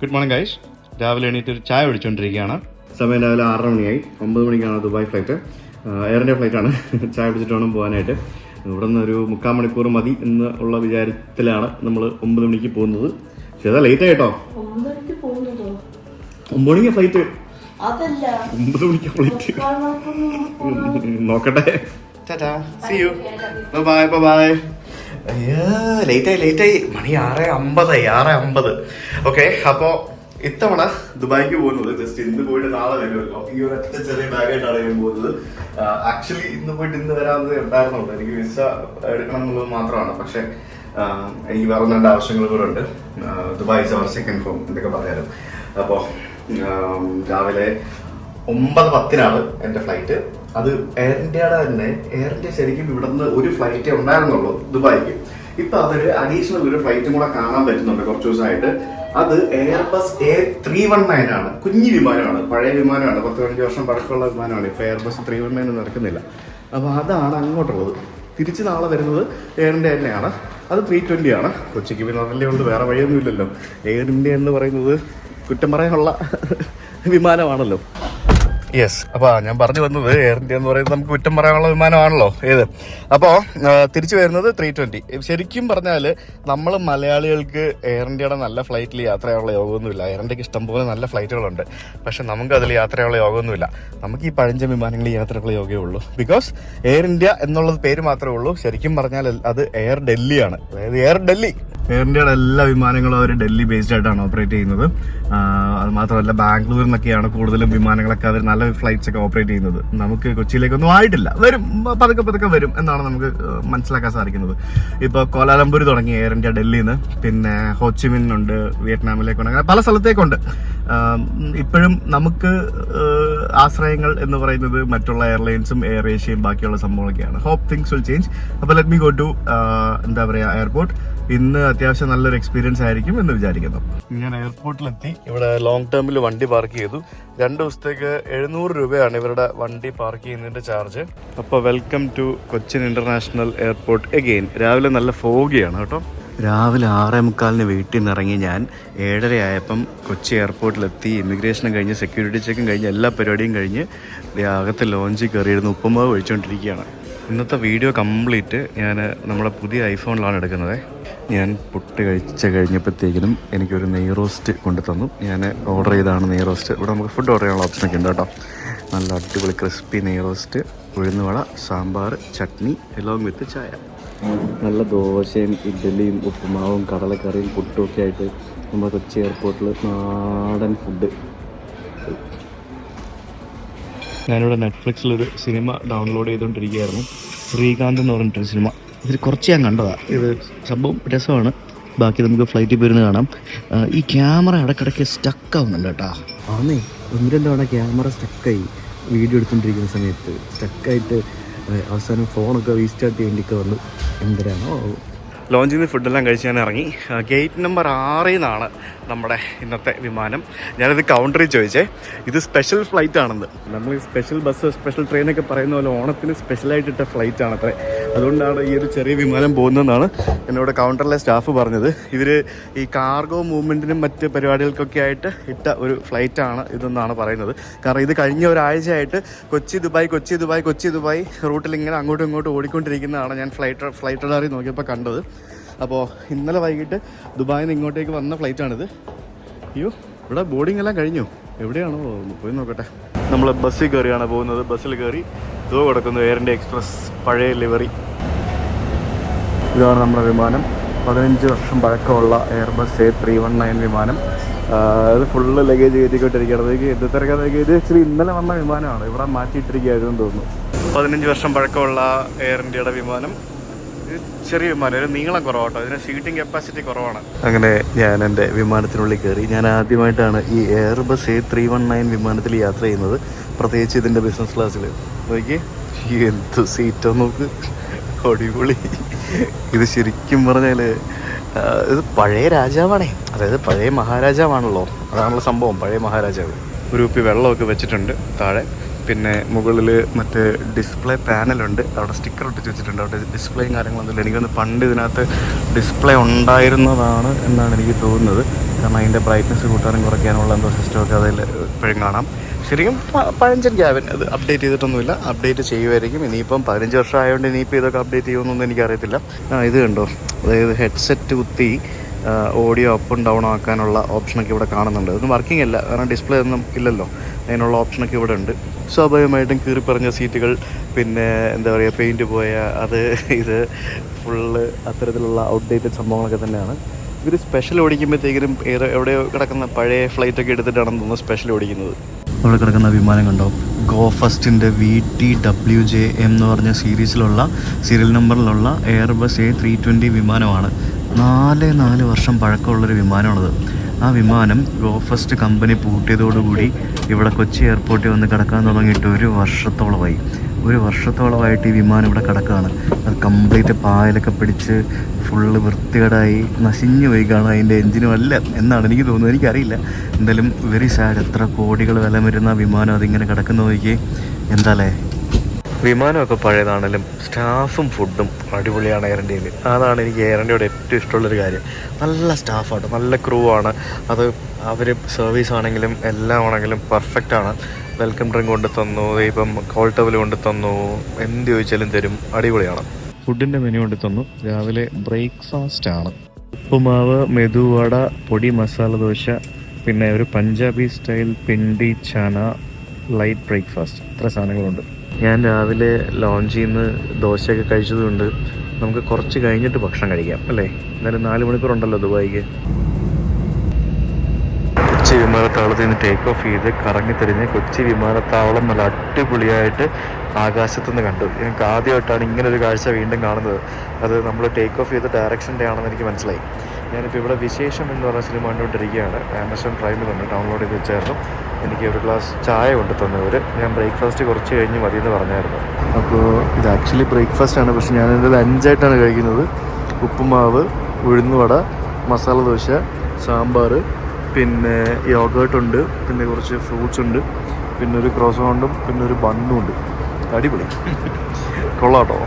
Good morning guys. രാവിലെ എണീറ്റ് ഒരു ചായ കുടിച്ചുകൊണ്ടിരിക്കുകയാണ്. സമയം രാവിലെ 6:30 മണിയായി. 9 മണിക്കാണ് ദുബായ് ഫ്ലൈറ്റ്. എയർ ഇന്ത്യ ഫ്ലൈറ്റാണ്. ചായ കുടിച്ചിട്ട് വേണം പോകാനായിട്ട്. ഇവിടെ നിന്ന് ഒരു 3/4 മണിക്കൂർ മതി എന്ന് ഉള്ള വിചാരത്തിലാണ് നമ്മൾ 9 മണിക്ക് പോകുന്നത്. പക്ഷേ അതാ ലേറ്റ് ആയിട്ടോ. 9 മണിക്ക് ഫ്ലൈറ്റ്. 9 മണിക്ക് ഫ്ലൈറ്റ്. നോക്കട്ടെ. See you. Bye. അയ്യോ ലേറ്റായി. മണി 6:50. ഓക്കെ, അപ്പോൾ ഇത്തവണ ദുബായിക്ക് പോകുന്നത് ജസ്റ്റ് ഇന്ന് പോയിട്ട് നാളെ വരുമല്ലോ. ഈ ഒരു ഒറ്റ ചെറിയ ബാഗായിട്ടാണ് ഞാൻ പോകുന്നത്. ആക്ച്വലി ഇന്ന് പോയിട്ട് ഇന്ന് വരാമെന്ന് ഉണ്ടായിരുന്നുള്ളൂ. എനിക്ക് വിസ എടുക്കണം എന്നുള്ളത് മാത്രമാണ്. പക്ഷെ എനിക്ക് വേറെ 2 ആവശ്യങ്ങൾ കൂടെ ഉണ്ട്. Dubai is our second home എന്തൊക്കെ പറഞ്ഞാലും. അപ്പോൾ രാവിലെ 9:10 എൻ്റെ ഫ്ലൈറ്റ്. അത് എയർ ഇന്ത്യയുടെ തന്നെ. എയർ ഇന്ത്യ ശരിക്കും ഇവിടെ നിന്ന് ഒരു ഫ്ലൈറ്റേ ഉണ്ടായിരുന്നുള്ളൂ ദുബായിക്ക്. ഇപ്പൊ അതൊരു അഡീഷണൽ ഒരു ഫ്ലൈറ്റും കൂടെ കാണാൻ പറ്റുന്നുണ്ട് കുറച്ച് ദിവസമായിട്ട്. അത് എയർബസ് A319 ആണ്. കുഞ്ഞു വിമാനമാണ്, പഴയ വിമാനമാണ്, 10-15 വർഷം പഴക്കമുള്ള വിമാനമാണ്. ഇപ്പൊ എയർബസ് 319 നടക്കുന്നില്ല. അപ്പൊ അതാണ് അങ്ങോട്ടുള്ളത്. തിരിച്ച് നാളെ വരുന്നത് എയർ ഇന്ത്യ തന്നെയാണ്. അത് 320 ആണ്. കൊച്ചിക്ക് പിന്നെ അതല്ലേ ഉള്ളൂ, വേറെ വഴിയൊന്നും ഇല്ലല്ലോ. എയർ ഇന്ത്യ എന്ന് പറയുന്നത് കുറ്റം പറയാനുള്ള വിമാനമാണല്ലോ. യെസ്, അപ്പോൾ ഞാൻ പറഞ്ഞു വന്നത് എയർ ഇന്ത്യ എന്ന് പറയുന്നത് നമുക്ക് കുറ്റം പറയാനുള്ള വിമാനമാണല്ലോ ഏത്. അപ്പോൾ തിരിച്ചു വരുന്നത് 320. ശരിക്കും പറഞ്ഞാൽ നമ്മൾ മലയാളികൾക്ക് എയർ ഇന്ത്യയുടെ നല്ല ഫ്ലൈറ്റിൽ യാത്ര ചെയ്യാനുള്ള യോഗമൊന്നുമില്ല. എയർ ഇന്ത്യക്ക് ഇഷ്ടംപോലെ നല്ല ഫ്ലൈറ്റുകളുണ്ട്. പക്ഷെ നമുക്ക് അതിൽ യാത്ര ചെയ്യാനുള്ള യോഗമൊന്നുമില്ല. നമുക്ക് ഈ പഴഞ്ച വിമാനങ്ങളിൽ യാത്രയുള്ള യോഗമേ ഉള്ളൂ. ബിക്കോസ് എയർ ഇന്ത്യ എന്നുള്ളത് പേര് മാത്രമേ ഉള്ളൂ. ശരിക്കും പറഞ്ഞാൽ അത് എയർ ഡൽഹിയാണ്. അതായത് എയർ ഡൽഹി. എയർ ഇന്ത്യയുടെ എല്ലാ വിമാനങ്ങളും അവർ ഡൽഹി ബേസ്ഡ് ആയിട്ടാണ് ഓപ്പറേറ്റ് ചെയ്യുന്നത്. അത് മാത്രമല്ല ബാംഗ്ലൂരിൽ നിന്നൊക്കെയാണ് കൂടുതലും വിമാനങ്ങളൊക്കെ അവർ നല്ല ഫ്ലൈറ്റ്സ് ഒക്കെ ഓപ്പറേറ്റ് ചെയ്യുന്നത്. നമുക്ക് കൊച്ചിയിലേക്കൊന്നും ആയിട്ടില്ല. വരും, പതുക്കെ വരും എന്നാണ് നമുക്ക് മനസ്സിലാക്കാൻ സാധിക്കുന്നത്. ഇപ്പോൾ കോലാലംപൂർ തുടങ്ങി എയർ ഇന്ത്യ ഡൽഹിയിൽ നിന്ന്, പിന്നെ ഹോച്ചിമിൻ ഉണ്ട്, വിയറ്റ്നാമിലേക്കുണ്ട്, അങ്ങനെ പല സ്ഥലത്തേക്കുണ്ട്. ഇപ്പോഴും നമുക്ക് ആശ്രയങ്ങൾ എന്ന് പറയുന്നത് മറ്റുള്ള എയർലൈൻസും എയർ ഏഷ്യയും ബാക്കിയുള്ള സംഭവങ്ങളൊക്കെയാണ്. Hope things will change. അപ്പോൾ ലെറ്റ് മീ ഗോ ടു എന്താ പറയുക എയർപോർട്ട്. ഇന്ന് അത്യാവശ്യം നല്ലൊരു എക്സ്പീരിയൻസ് ആയിരിക്കും എന്ന് വിചാരിക്കുന്നു. ഞാൻ എയർപോർട്ടിലെത്തി. ഇവിടെ ലോങ് ടേമിൽ വണ്ടി പാർക്ക് ചെയ്തു. 2 ദിവസത്തേക്ക് 700 രൂപയാണ് ഇവരുടെ വണ്ടി പാർക്ക് ചെയ്യുന്നതിൻ്റെ ചാർജ്. അപ്പോൾ welcome to Cochin international airport again. രാവിലെ നല്ല ഫോഗിയാണ് കേട്ടോ. രാവിലെ 6:45 വീട്ടിൽ നിന്ന് ഇറങ്ങി ഞാൻ 7:30 ആയപ്പം കൊച്ചി എയർപോർട്ടിലെത്തി. ഇമിഗ്രേഷനും കഴിഞ്ഞ് സെക്യൂരിറ്റി ചെക്കും കഴിഞ്ഞ് എല്ലാ പരിപാടിയും കഴിഞ്ഞ് അകത്ത് ലോഞ്ചിൽ കയറിയിരുന്ന് ഉപ്പുമാവ് കഴിച്ചുകൊണ്ടിരിക്കുകയാണ്. ഇന്നത്തെ വീഡിയോ കംപ്ലീറ്റ് ഞാൻ നമ്മുടെ പുതിയ ഐഫോണിലാണ് എടുക്കുന്നത്. ഞാൻ പുട്ട് കഴിഞ്ഞപ്പോഴത്തേക്കിനും എനിക്കൊരു നെയ് റോസ്റ്റ് കൊണ്ടു തന്നു. ഞാൻ ഓർഡർ ചെയ്താണ് നെയ് റോസ്റ്റ്. ഇവിടെ നമുക്ക് ഫുഡ് ഓർഡർ ചെയ്യാനുള്ള ഓപ്ഷനൊക്കെ ഉണ്ട് കേട്ടോ. നല്ല അടിപൊളി ക്രിസ്പി നെയ് റോസ്റ്റ്, ഉഴുന്നുവട, സാമ്പാർ, ചട്നി എലോങ് വിത്ത് ചായ. നല്ല ദോശയും ഇഡ്ഡലിയും ഉപ്പുമാവും കടലക്കറിയും പുട്ടും ഒക്കെ ആയിട്ട് നമ്മുടെ കൊച്ചി എയർപോർട്ടിൽ നാടൻ ഫുഡ്. ഞാനിവിടെ നെറ്റ്ഫ്ലിക്സിലൊരു സിനിമ ഡൗൺലോഡ് ചെയ്തുകൊണ്ടിരിക്കുകയായിരുന്നു. ശ്രീകാന്ത് എന്ന് പറഞ്ഞിട്ടൊരു സിനിമ. ഇതിൽ കുറച്ച് ഞാൻ കണ്ടതാണ്. ഇത് സംഭവം രസമാണ്. ബാക്കി നമുക്ക് ഫ്ലൈറ്റിൽ പോയിരുന്ന് കാണാം. ഈ ക്യാമറ ഇടയ്ക്കിടയ്ക്ക് സ്റ്റക്കാവുന്നുണ്ട് കേട്ടോ. ആന്നേ 1-2 തവണ ക്യാമറ സ്റ്റക്കായി. വീഡിയോ എടുത്തുകൊണ്ടിരിക്കുന്ന സമയത്ത് സ്റ്റക്കായിട്ട് അവസാനം ഫോണൊക്കെ റീസ്റ്റാർട്ട് ചെയ്യേണ്ടിയൊക്കെ വന്നു. എന്തരാണോ. ലോഞ്ചിൽ നിന്ന് ഫുഡെല്ലാം കഴിച്ച് ഞാൻ ഇറങ്ങി. ഗേറ്റ് നമ്പർ 6 നിന്നാണ് നമ്മുടെ ഇന്നത്തെ വിമാനം. ഞാനിത് കൗണ്ടറിൽ ചോദിച്ചേ. ഇത് സ്പെഷ്യൽ ഫ്ലൈറ്റ് ആണെന്ന്. നമ്മൾ ഈ സ്പെഷ്യൽ ബസ്, സ്പെഷ്യൽ ട്രെയിനൊക്കെ പറയുന്ന പോലെ ഓണത്തിന് സ്പെഷ്യലായിട്ടിട്ട ഫ്ലൈറ്റ് ആണത്രേ. അതുകൊണ്ടാണ് ഈ ഒരു ചെറിയ വിമാനം പോകുന്നതെന്നാണ് എന്നോട് കൗണ്ടറിലെ സ്റ്റാഫ് പറഞ്ഞത്. ഇവർ ഈ കാർഗോ മൂവ്മെൻറ്റിനും മറ്റ് പരിപാടികൾക്കൊക്കെ ആയിട്ട് ഇട്ട ഒരു ഫ്ലൈറ്റാണ് ഇതെന്നാണ് പറയുന്നത്. കാരണം ഇത് കഴിഞ്ഞ ഒരാഴ്ചയായിട്ട് കൊച്ചി ദുബായ് റൂട്ടിൽ ഇങ്ങനെ അങ്ങോട്ടും ഇങ്ങോട്ടും ഓടിക്കൊണ്ടിരിക്കുന്നതാണ് ഞാൻ ഫ്ലൈറ്റ് റഡാറിൽ നോക്കിയപ്പോൾ കണ്ടത്. അപ്പോൾ ഇന്നലെ വൈകിട്ട് ദുബായിൽ നിന്ന് ഇങ്ങോട്ടേക്ക് വന്ന ഫ്ലൈറ്റാണിത്. അയ്യോ, ഇവിടെ ബോർഡിംഗ് എല്ലാം കഴിഞ്ഞു. എവിടെയാണോ പോയി നോക്കട്ടെ. നമ്മൾ ബസ്സിൽ കയറിയാണ് പോകുന്നത്. ബസ്സിൽ കയറി ഇതോ കിടക്കുന്നു എയർ ഇന്ത്യ എക്സ്പ്രസ് പഴയ ലിവറി. ഇതാണ് നമ്മുടെ വിമാനം. 15 വർഷം പഴക്കമുള്ള എയർബസ് A319 വിമാനം. അത് ഫുള്ള് ലഗേജ് കയറ്റിക്കൊണ്ടിരിക്കുകയാണ്. ഇത് തിരക്കാതെ ഇത് ആക്ച്വലി ഇന്നലെ വന്ന വിമാനമാണ്. ഇവിടെ മാറ്റിയിട്ടിരിക്കുകയായിരുന്നു തോന്നുന്നു. 15 വർഷം പഴക്കമുള്ള എയർ ഇന്ത്യയുടെ വിമാനം. ചെറിയ വിമാനം, ഒരു നീളം കുറവാട്ടോ. ഇതിന് സീറ്റിംഗ് കപ്പാസിറ്റി കുറവാണ്. അങ്ങനെ ഞാൻ എൻ്റെ വിമാനത്തിനുള്ളിൽ കയറി. ഞാൻ ആദ്യമായിട്ടാണ് ഈ എയർബസ് A319 വിമാനത്തിൽ യാത്ര ചെയ്യുന്നത്. പ്രത്യേകിച്ച് ഇതിൻ്റെ ബിസിനസ് ക്ലാസ്സിൽ. നോക്കി എന്ത് സീറ്റോ നോക്ക്, അടിപൊളി. ഇത് ശരിക്കും പറഞ്ഞാൽ ഇത് പഴയ രാജാവാണേ. അതായത് പഴയ മഹാരാജാവാണല്ലോ. അതാണല്ലോ സംഭവം, പഴയ മഹാരാജാവ്. ഒരു കുപ്പി വെള്ളമൊക്കെ വെച്ചിട്ടുണ്ട് താഴെ. പിന്നെ മുകളിൽ മറ്റേ ഡിസ്പ്ലേ പാനലുണ്ട്, അവിടെ സ്റ്റിക്കർ ഒട്ടിച്ച് വെച്ചിട്ടുണ്ട്. അവിടെ ഡിസ്പ്ലേയും കാര്യങ്ങളൊന്നുമില്ല. എനിക്കൊന്ന് പണ്ട് ഇതിനകത്ത് ഡിസ്പ്ലേ ഉണ്ടായിരുന്നതാണ് എന്നാണ് എനിക്ക് തോന്നുന്നത്. കാരണം അതിൻ്റെ ബ്രൈറ്റ്നസ് കൂട്ടാനും കുറയ്ക്കാനുള്ള എന്തോ സിസ്റ്റമൊക്കെ അതിൽ ഇപ്പോഴും കാണാം. ശരിക്കും പഴഞ്ചൻ ക്യാബിൻ, അത് അപ്ഡേറ്റ് ചെയ്തിട്ടൊന്നുമില്ല. അപ്ഡേറ്റ് ചെയ്യുമായിരിക്കും. ഇനിയിപ്പം 15 വർഷം ആയതുകൊണ്ട് ഇനിയിപ്പോൾ ഇതൊക്കെ അപ്ഡേറ്റ് ചെയ്യുമെന്നൊന്നും എനിക്കറിയത്തില്ല. ഇത് കണ്ടോ, അതായത് ഹെഡ്സെറ്റ് കുത്തി ഓഡിയോ അപ്പും ഡൗൺ ആക്കാനുള്ള ഓപ്ഷനൊക്കെ ഇവിടെ കാണുന്നുണ്ട്. അതൊന്നും വർക്കിംഗ് അല്ല, കാരണം ഡിസ്പ്ലേ ഒന്നും ഇല്ലല്ലോ. അതിനുള്ള ഓപ്ഷനൊക്കെ ഇവിടെ ഉണ്ട്. സ്വാഭാവികമായിട്ടും കീറിപ്പറഞ്ഞ സീറ്റുകൾ, പിന്നെ എന്താ പറയുക, പെയിൻറ്റ് പോയ അത് ഇത് ഫുള്ള് അത്തരത്തിലുള്ള ഔട്ട്ഡേറ്റഡ് സംഭവങ്ങളൊക്കെ തന്നെയാണ്. ഇവർ സ്പെഷ്യൽ ഓടിക്കുമ്പോഴത്തേക്കിനും എവിടെയോ കിടക്കുന്ന പഴയ ഫ്ലൈറ്റൊക്കെ എടുത്തിട്ടാണെന്ന് തോന്നുന്നു സ്പെഷ്യൽ ഓടിക്കുന്നത്. അവിടെ കിടക്കുന്ന വിമാനം കണ്ടോ, ഗോ ഫസ്റ്റിൻ്റെ VTWJ എന്ന് പറഞ്ഞ സീരിയൽ നമ്പറിലുള്ള എയർബസ് A320 വിമാനമാണ്. 4 വർഷം പഴക്കമുള്ളൊരു വിമാനമാണത്. ആ വിമാനം ഗോ ഫസ്റ്റ് കമ്പനി പൂട്ടിയതോടുകൂടി ഇവിടെ കൊച്ചി എയർപോർട്ടിൽ വന്ന് കിടക്കാൻ തുടങ്ങിയിട്ട് 1 വർഷത്തോളമായിട്ട് ഈ വിമാനം ഇവിടെ കിടക്കുകയാണ്. അത് കംപ്ലീറ്റ് പായലൊക്കെ പിടിച്ച് ഫുള്ള് വൃത്തികേടായി നശിഞ്ഞു പോയി കാണും. അതിൻ്റെ എൻജിനും അല്ല എന്നാണ് എനിക്ക് തോന്നുന്നത്, എനിക്കറിയില്ല. എന്തായാലും വെരി സാഡ്. എത്ര കോടികൾ വില വരുന്ന വിമാനം അതിങ്ങനെ കിടക്കുന്ന നോക്കി. എന്താല്ലേ, വിമാനമൊക്കെ പഴയതാണെങ്കിലും സ്റ്റാഫും ഫുഡും അടിപൊളിയാണ് എയർ ഇന്ത്യയിൽ. അതാണ് എനിക്ക് എയർ ഇന്ത്യയോട് ഏറ്റവും ഇഷ്ടമുള്ളൊരു കാര്യം. നല്ല സ്റ്റാഫാണ്, നല്ല ക്രൂ ആണ്. അത് അവർ സർവീസ് ആണെങ്കിലും എല്ലാം ആണെങ്കിലും പെർഫെക്റ്റാണ്. വെൽക്കം ഡ്രിങ്ക് കൊണ്ട് തന്നു, ഇപ്പം കോൾ ടവൽ കൊണ്ട് തന്നു, എന്ത് ചോദിച്ചാലും തരും, അടിപൊളിയാണ്. ഫുഡിൻ്റെ മെനു കൊണ്ട് തന്നു. രാവിലെ ബ്രേക്ക്ഫാസ്റ്റ് ആണ്. ഉപ്പുമാവ്, മെതുവട, പൊടി മസാല ദോശ, പിന്നെ ഒരു പഞ്ചാബി സ്റ്റൈൽ പിണ്ടി ചന, ലൈറ്റ് ബ്രേക്ക്ഫാസ്റ്റ്. ഇത്ര സാധനങ്ങളുണ്ട്. ഞാൻ രാവിലെ ലോഞ്ചിൽ നിന്ന് ദോശയൊക്കെ കഴിച്ചതുകൊണ്ട് നമുക്ക് കുറച്ച് കഴിഞ്ഞിട്ട് ഭക്ഷണം കഴിക്കാം അല്ലേ. എന്നാലും 4 മണിക്കൂറുണ്ടല്ലോ ദുബായിക്ക്. കൊച്ചി വിമാനത്താവളത്തിൽ നിന്ന് ടേക്ക് ഓഫ് ചെയ്ത് കറങ്ങിത്തിരിഞ്ഞ് കൊച്ചി വിമാനത്താവളം നല്ല അടിപൊളിയായിട്ട് ആകാശത്തുനിന്ന് കണ്ടു. ഞങ്ങൾക്ക് ആദ്യമായിട്ടാണ് ഇങ്ങനൊരു കാഴ്ച വീണ്ടും കാണുന്നത്. അത് നമ്മൾ ടേക്ക് ഓഫ് ചെയ്ത ഡയറക്ഷൻ്റെ ആണെന്ന് എനിക്ക് മനസ്സിലായി. ഞാനിപ്പോൾ ഇവിടെ വിശേഷം എന്ന് പറഞ്ഞ സിനിമ കണ്ടുകൊണ്ടിരിക്കുകയാണ്. Amazon Primeൽ നിന്ന് ഡൗൺലോഡ് ചെയ്ത് വെച്ചായിരുന്നു. എനിക്ക് ഒരു ഗ്ലാസ് ചായ കൊണ്ട് തന്നവർ. ഞാൻ ബ്രേക്ക്ഫാസ്റ്റ് കുറച്ച് കഴിഞ്ഞ് മതിയെന്ന് പറഞ്ഞായിരുന്നു. അപ്പോൾ ഇത് ആക്ച്വലി ബ്രേക്ക്ഫാസ്റ്റ് ആണ്, പക്ഷേ ഞാനിത് ലഞ്ചായിട്ടാണ് കഴിക്കുന്നത്. ഉപ്പുമാവ്, ഉഴുന്നുവട, മസാല ദോശ, സാമ്പാർ, പിന്നെ യോഗേർട്ടുണ്ട്, പിന്നെ കുറച്ച് ഫ്രൂട്ട്സ് ഉണ്ട്, പിന്നെ ഒരു ക്രോസോണ്ടും പിന്നെ ഒരു ബണ്ണും ഉണ്ട്. അടിപൊളി, കൊള്ളാട്ടോ.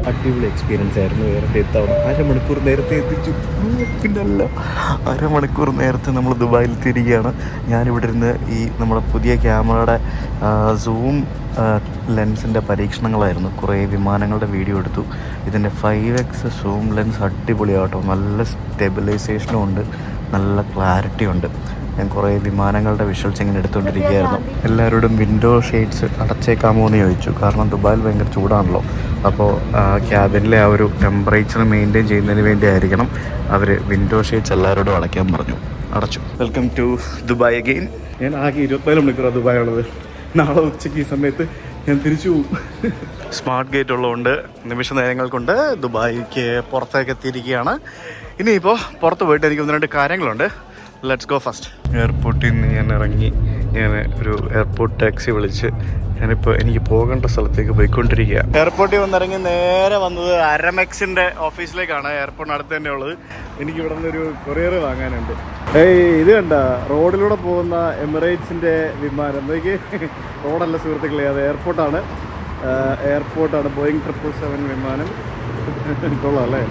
അടിപൊളി എക്സ്പീരിയൻസ് ആയിരുന്നു. നേരത്തെ എത്താവണം, 1/2 മണിക്കൂർ നേരത്തെ എത്തിച്ചു. പിന്നല്ല, 1/2 മണിക്കൂർ നേരത്തെ നമ്മൾ ദുബായിൽ തിരികെയാണ്. ഞാനിവിടെ ഇരുന്ന് ഈ നമ്മുടെ പുതിയ ക്യാമറയുടെ സൂം ലെൻസിൻ്റെ പരീക്ഷണങ്ങളായിരുന്നു. കുറേ വിമാനങ്ങളുടെ വീഡിയോ എടുത്തു. ഇതിൻ്റെ 5x സൂം ലെൻസ് അടിപൊളിയാട്ടോ. നല്ല സ്റ്റെബിലൈസേഷനും ഉണ്ട്, നല്ല ക്ലാരിറ്റി ഉണ്ട്. ഞാൻ കുറേ വിമാനങ്ങളുടെ വിഷ്വൽസ് ഇങ്ങനെ എടുത്തുകൊണ്ടിരിക്കുകയായിരുന്നു. എല്ലാവരോടും വിൻഡോ ഷെയ്ഡ്സ് അടച്ചേക്കാമോ എന്ന് ചോദിച്ചു. കാരണം ദുബായിൽ ഭയങ്കര ചൂടാണല്ലോ. അപ്പോൾ ക്യാബിനിലെ ആ ഒരു ടെമ്പറേച്ചർ മെയിൻറ്റെയിൻ ചെയ്യുന്നതിന് വേണ്ടി ആയിരിക്കണം അവർ വിൻഡോ ഷെയ്ഡ്സ് എല്ലാവരോടും അടയ്ക്കാൻ പറഞ്ഞു. അടച്ചു. Welcome to Dubai again. ഞാൻ ആകെ 24 മണിക്കൂറാണ് ദുബായ് ഉള്ളത്. നാളെ ഉച്ചയ്ക്ക് ഈ സമയത്ത് ഞാൻ തിരിച്ചു പോകും. സ്മാർട്ട് ഗേറ്റ് ഉള്ളതുകൊണ്ട് നിമിഷ നേരങ്ങൾ കൊണ്ട് ദുബായിക്ക് പുറത്തേക്ക് എത്തിയിരിക്കുകയാണ്. ഇനിയിപ്പോൾ പുറത്ത് പോയിട്ട് എനിക്ക് 1-2 കാര്യങ്ങളുണ്ട്. Let's go first. എയർപോർട്ടിൽ നിന്ന് ഞാൻ ഇറങ്ങി. ഞാൻ ഒരു എയർപോർട്ട് ടാക്സി വിളിച്ച് ഞാനിപ്പോൾ എനിക്ക് പോകേണ്ട സ്ഥലത്തേക്ക് പോയിക്കൊണ്ടിരിക്കുക. എയർപോർട്ടിൽ വന്നിറങ്ങി നേരെ വന്നത് അരമെക്സിൻ്റെ ഓഫീസിലേക്കാണ്. എയർപോർട്ടിന് അടുത്ത് തന്നെ ഉള്ളത്. എനിക്ക് ഇവിടെ നിന്നൊരു കൊറിയർ വാങ്ങാനുണ്ട്. ഇത് കണ്ട റോഡിലൂടെ പോകുന്ന എമിറേറ്റ്സിൻ്റെ വിമാനം. എനിക്ക് റോഡല്ല സുഹൃത്തുക്കളെ, അത് എയർപോർട്ടാണ്. ബോയിങ് 777 വിമാനം. കൊള്ളാം അല്ലേ?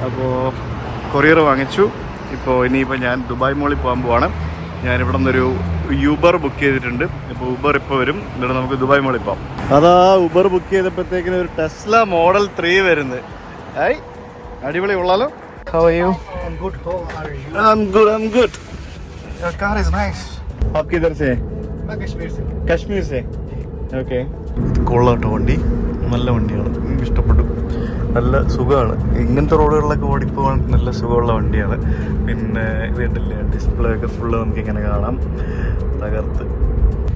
അപ്പോൾ കൊറിയർ വാങ്ങിച്ചു. ഇനിയിപ്പോൾ ഞാൻ ദുബായ് മോളിൽ പോകാൻ പോവാണ്. ഞാനിവിടെ നിന്നൊരു യൂബർ ബുക്ക് ചെയ്തിട്ടുണ്ട്. ഇപ്പോൾ ഊബർ ഇപ്പോൾ വരും. എന്നിട്ട് നമുക്ക് ദുബായ് മോളിൽ പോകാം. അതാ ഊബർ ബുക്ക് ചെയ്തപ്പോഴത്തേക്കിന് ഒരു ടെസ്ല മോഡൽ 3 വരുന്നത്. അടിപൊളി കൊള്ളാലോ. How are you? I'm good. How are you? I'm good. Your car is nice. आप किधर से? मैं कश्मीर से. कश्मीर से. Okay. കൊള്ളാട്ടോ വണ്ടി. നല്ല വണ്ടിയാണ്, എനിക്ക് ഇഷ്ടപ്പെട്ടു. നല്ല സുഖമാണ് ഇങ്ങനത്തെ റോഡുകളിലൊക്കെ ഓടിപ്പോകാൻ, നല്ല സുഖമുള്ള വണ്ടിയാണ്. പിന്നെ വീട്ടിലെ ഡിസ്പ്ലേ ഒക്കെ ഫുള്ള് നമുക്കിങ്ങനെ കാണാം. തകർത്ത്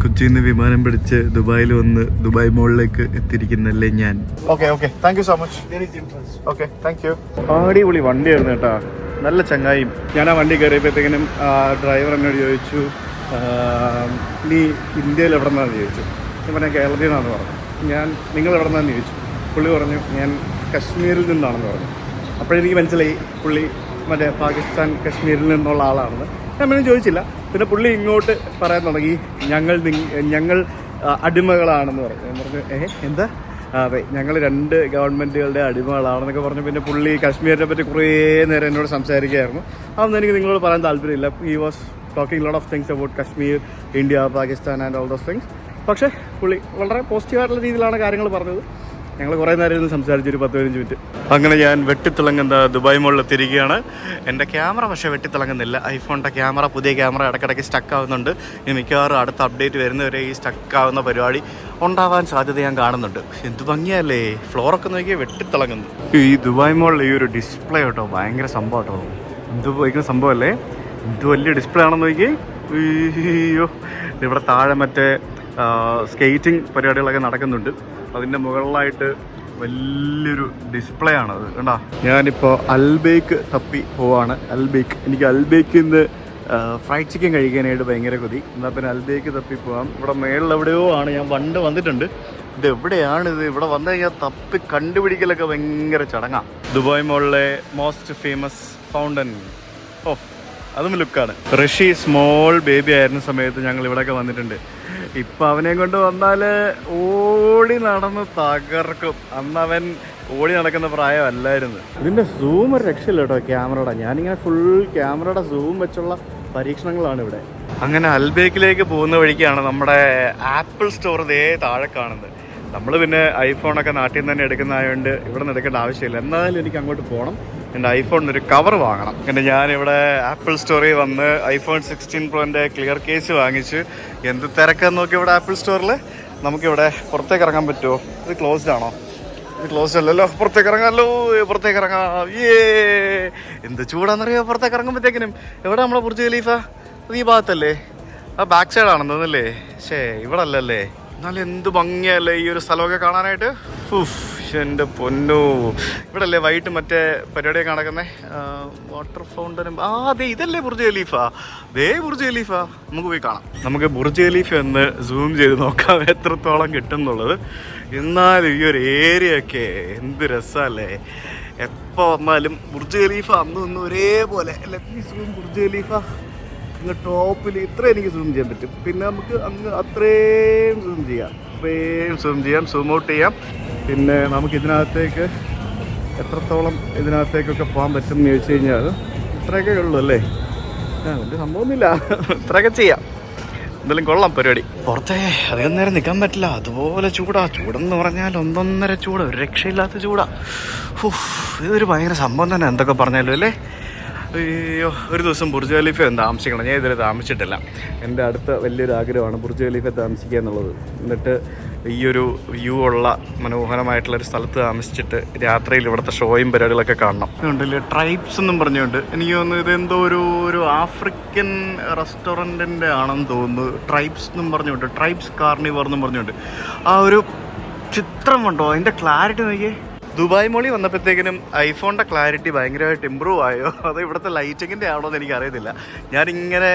കൊച്ചിയിൽ നിന്ന് വിമാനം പിടിച്ച് ദുബായിൽ വന്ന് ദുബായ് മോളിലേക്ക് എത്തിയിരിക്കുന്നല്ലേ ഞാൻ. Okay okay, thank you so much. Okay, thank U. അടിപൊളി വണ്ടിയായിരുന്നു കേട്ടോ, നല്ല ചങ്ങായും. ഞാൻ ആ വണ്ടി കയറിയപ്പോഴത്തേക്കിനും ഡ്രൈവർ എന്നോട് ചോദിച്ചു, നീ ഇന്ത്യയിൽ എവിടെ നിന്നാന്ന് ചോദിച്ചു. ഞാൻ പറഞ്ഞാൽ കേരളത്തിൽ നിന്നാണെന്ന് പറഞ്ഞു. ഞാൻ നിങ്ങൾ എവിടെ നിന്നാന്ന് ചോദിച്ചു. പുള്ളി പറഞ്ഞു ഞാൻ കശ്മീരിൽ നിന്നാണെന്ന് പറഞ്ഞു. അപ്പോഴെനിക്ക് മനസ്സിലായി പുള്ളി മറ്റേ പാകിസ്ഥാൻ കശ്മീരിൽ നിന്നുള്ള ആളാണെന്ന്. ഞാൻ പിന്നെ ചോദിച്ചില്ല. പിന്നെ പുള്ളി ഇങ്ങോട്ട് പറയാൻ തുടങ്ങി, ഞങ്ങൾ അടിമകളാണെന്ന് പറഞ്ഞു. ഞാൻ പറഞ്ഞു എന്താ? അതെ, ഞങ്ങൾ 2 ഗവൺമെൻറ്റുകളുടെ അടിമകളാണെന്നൊക്കെ പറഞ്ഞു. പിന്നെ പുള്ളി കശ്മീരിനെ പറ്റി കുറേ നേരം എന്നോട് സംസാരിക്കുകയായിരുന്നു. അതൊന്നും എനിക്ക് നിങ്ങളോട് പറയാൻ താല്പര്യമില്ല. He was talking lot of things about Kashmir, India, Pakistan and all those things. പക്ഷേ പുള്ളി വളരെ പോസിറ്റീവായിട്ടുള്ള രീതിയിലാണ് കാര്യങ്ങൾ പറഞ്ഞത്. ഞങ്ങൾ കുറേ നേരം ഇരുന്ന് സംസാരിച്ചു, ഒരു 10-15 മിനിറ്റ്. അങ്ങനെ ഞാൻ വെട്ടിത്തിളങ്ങുന്ന ദുബായ് മോളിൽ എത്തിയിരിക്കുകയാണ്. എൻ്റെ ക്യാമറ പക്ഷേ വെട്ടിത്തിളങ്ങുന്നില്ല. ഐഫോണിൻ്റെ ക്യാമറ, പുതിയ ക്യാമറ ഇടയ്ക്കിടയ്ക്ക് സ്റ്റക്ക് ആവുന്നുണ്ട്. ഇനി മിക്കവാറും അടുത്ത അപ്ഡേറ്റ് വരുന്നവരെ ഈ സ്റ്റക്ക് ആവുന്ന പരിപാടി ഉണ്ടാവാൻ സാധ്യത ഞാൻ കാണുന്നുണ്ട്. എന്ത് ഭംഗിയല്ലേ, ഫ്ലോറൊക്കെ നോക്കിയാൽ വെട്ടിത്തിളങ്ങുന്നു. ഈ ദുബായ് മോളിൽ ഈ ഒരു ഡിസ്പ്ലേ കേട്ടോ ഭയങ്കര സംഭവം കേട്ടോ. എന്ത് ഭയങ്കര സംഭവമല്ലേ, എന്ത് വലിയ ഡിസ്പ്ലേ ആണെന്ന് നോക്കി. അയ്യോ, ഇവിടെ താഴെ മറ്റേ സ്കേറ്റിംഗ് പരിപാടികളൊക്കെ നടക്കുന്നുണ്ട്. അതിൻ്റെ മുകളിലായിട്ട് വലിയൊരു ഡിസ്പ്ലേ ആണത് കണ്ടാ. ഞാനിപ്പോൾ അൽബേക്ക് തപ്പി പോവാണ്. അൽബേക്ക്, എനിക്ക് അൽബേക്കിൽ നിന്ന് ഫ്രൈഡ് ചിക്കൻ കഴിക്കാനായിട്ട് ഭയങ്കര കൊതി. എന്നാൽ പിന്നെ അൽബേക്ക് തപ്പി പോവാം. ഇവിടെ മേളിൽ എവിടെയോ ആണ്, ഞാൻ പണ്ട് വന്നിട്ടുണ്ട്. ഇത് എവിടെയാണിത്? ഇവിടെ വന്നു കഴിഞ്ഞാൽ തപ്പി കണ്ടുപിടിക്കലൊക്കെ ഭയങ്കര ചടങ്ങാണ്. ദുബായ് മോളിലെ മോസ്റ്റ് ഫേമസ് ഫൗണ്ടൻ. ഓ, അതും ലുക്കാണ്. ഋഷി സ്മോൾ ബേബി ആയിരുന്ന സമയത്ത് ഞങ്ങൾ ഇവിടെയൊക്കെ വന്നിട്ടുണ്ട്. ഇപ്പം അവനെ കൊണ്ട് വന്നാൽ ഓടി നടന്ന് തകർക്കും. അന്ന് അവൻ ഓടി നടക്കുന്ന പ്രായമല്ലായിരുന്നു. ഇതിൻ്റെ സൂം ഒരു രക്ഷയില്ല കേട്ടോ ക്യാമറയുടെ. ഞാനിങ്ങനെ ഫുൾ ക്യാമറയുടെ സൂം വെച്ചുള്ള പരീക്ഷണങ്ങളാണ് ഇവിടെ. അങ്ങനെ അൽബേക്കിലേക്ക് പോകുന്ന വഴിക്കാണ് നമ്മുടെ ആപ്പിൾ സ്റ്റോർ ഇതേ താഴെ കാണുന്നത്. നമ്മൾ പിന്നെ ഐഫോണൊക്കെ നാട്ടിൽ നിന്ന് തന്നെ എടുക്കുന്നതായതുകൊണ്ട് ഇവിടെ നിന്ന് എടുക്കേണ്ട ആവശ്യമില്ല. എന്നാലും എനിക്ക് അങ്ങോട്ട് പോകണം, എൻ്റെ ഐഫോണിനൊരു കവർ വാങ്ങണം. പിന്നെ ഞാനിവിടെ ആപ്പിൾ സ്റ്റോറിൽ വന്ന് ഐഫോൺ 16 പ്രോൻ്റെ ക്ലിയർ കേസ് വാങ്ങിച്ച്. എന്ത് തിരക്കെന്ന് നോക്കി ഇവിടെ ആപ്പിൾ സ്റ്റോറിൽ. നമുക്കിവിടെ പുറത്തേക്ക് ഇറങ്ങാൻ പറ്റുമോ? ഇത് ക്ലോസ്ഡ് ആണോ? ഇത് ക്ലോസ്ഡ് അല്ലല്ലോ. പുറത്തേക്ക് ഇറങ്ങാമല്ലോ, പുറത്തേക്ക് ഇറങ്ങാം. എന്ത് ചൂടാണെന്നറിയാമോ പുറത്തേക്ക് ഇറങ്ങുമ്പോഴത്തേക്കിനും. എവിടെ നമ്മളെ ബുർജ് ഖലീഫ? ഈ ഭാഗത്തല്ലേ? ആ ബാക്ക് സൈഡ് ആണെന്ന് തോന്നുന്നല്ലേ? ഇവിടെ അല്ലല്ലേ? എന്നാലും എന്ത് ഭംഗിയല്ലേ ഈ ഒരു സ്ഥലമൊക്കെ കാണാനായിട്ട്. എൻ്റെ പൊന്നോ, ഇവിടെ അല്ലേ വൈകിട്ട് മറ്റേ പരിപാടിയൊക്കെ നടക്കുന്നത്, വാട്ടർ ഫൗണ്ടനും. അതെ, ഇതല്ലേ ബുർജ് ഖലീഫ? ബുർജ് ഖലീഫ നമുക്ക് പോയി കാണാം. നമുക്ക് ബുർജ് ഖലീഫ ഒന്ന് സൂം ചെയ്ത് നോക്കാം എത്രത്തോളം കിട്ടും എന്നുള്ളത്. എന്നാലും ഈ ഒരു ഏരിയ ഒക്കെ എന്ത് രസമല്ലേ. എപ്പോൾ വന്നാലും ബുർജ് ഖലീഫ അന്ന് ഒരേപോലെ. ബുർജ് ഖലീഫ അങ്ങ് ടോപ്പിൽ ഇത്ര എനിക്ക് സൂം ചെയ്യാൻ പറ്റും. പിന്നെ നമുക്ക് അങ്ങ് അത്രയും സൂം ചെയ്യാം, സൂം ഔട്ട് ചെയ്യാം. പിന്നെ നമുക്ക് ഇതിനകത്തേക്ക് എത്രത്തോളം ഇതിനകത്തേക്കൊക്കെ പോകാൻ പറ്റും എന്ന് ചോദിച്ചു കഴിഞ്ഞാൽ ഇത്രയൊക്കെ ഉള്ളൂ അല്ലേ. വലിയ സംഭവമൊന്നുമില്ല, ഇത്രയൊക്കെ ചെയ്യാം. എന്തായാലും കൊള്ളാം പരിപാടി. പുറത്തെ അധികം നേരം നിൽക്കാൻ പറ്റില്ല, അതുപോലെ ചൂടെന്ന് പറഞ്ഞാൽ 1.5 ചൂട്, ഒരു രക്ഷയില്ലാത്ത ചൂടാ. ഇതൊരു ഭയങ്കര സംഭവം തന്നെ എന്തൊക്കെ പറഞ്ഞാലും അല്ലേ. അയ്യോ, ഒരു ദിവസം ബുർജ് ഖലീഫ താമസിക്കണം. ഞാൻ ഇതുവരെ താമസിച്ചിട്ടില്ല. എൻ്റെ അടുത്ത വലിയൊരു ആഗ്രഹമാണ് ബുർജ് ഖലീഫ താമസിക്കുക എന്നുള്ളത്. എന്നിട്ട് ഈ ഒരു വ്യൂ ഉള്ള മനോഹരമായിട്ടുള്ളൊരു സ്ഥലത്ത് താമസിച്ചിട്ട് രാത്രിയിൽ ഇവിടുത്തെ ഷോയും പരിപാടികളൊക്കെ കാണണം. ഉണ്ടല്ലേ ട്രൈബ്സ് എന്നും പറഞ്ഞുകൊണ്ട്. എനിക്ക് തോന്നുന്നു ഇതെന്തോ ഒരു ആഫ്രിക്കൻ റെസ്റ്റോറൻറ്റിൻ്റെ ആണെന്ന് തോന്നുന്നു. ട്രൈബ്സ് എന്നും പറഞ്ഞുകൊണ്ട്, ട്രൈബ്സ് കാർണിവർ എന്നും പറഞ്ഞുകൊണ്ട്. ആ ഒരു ചിത്രം കണ്ടോ, അതിൻ്റെ ക്ലാരിറ്റി നോക്കിയേ. ദുബായ് മോളിൽ വന്നപ്പോഴത്തേക്കിനും ഐഫോണിൻ്റെ ക്ലാരിറ്റി ഭയങ്കരമായിട്ട് ഇമ്പ്രൂവ് ആയോ, അതോ ഇവിടുത്തെ ലൈറ്റിങ്ങിൻ്റെ ആണോ എന്ന് എനിക്കറിയത്തില്ല. ഞാനിങ്ങനെ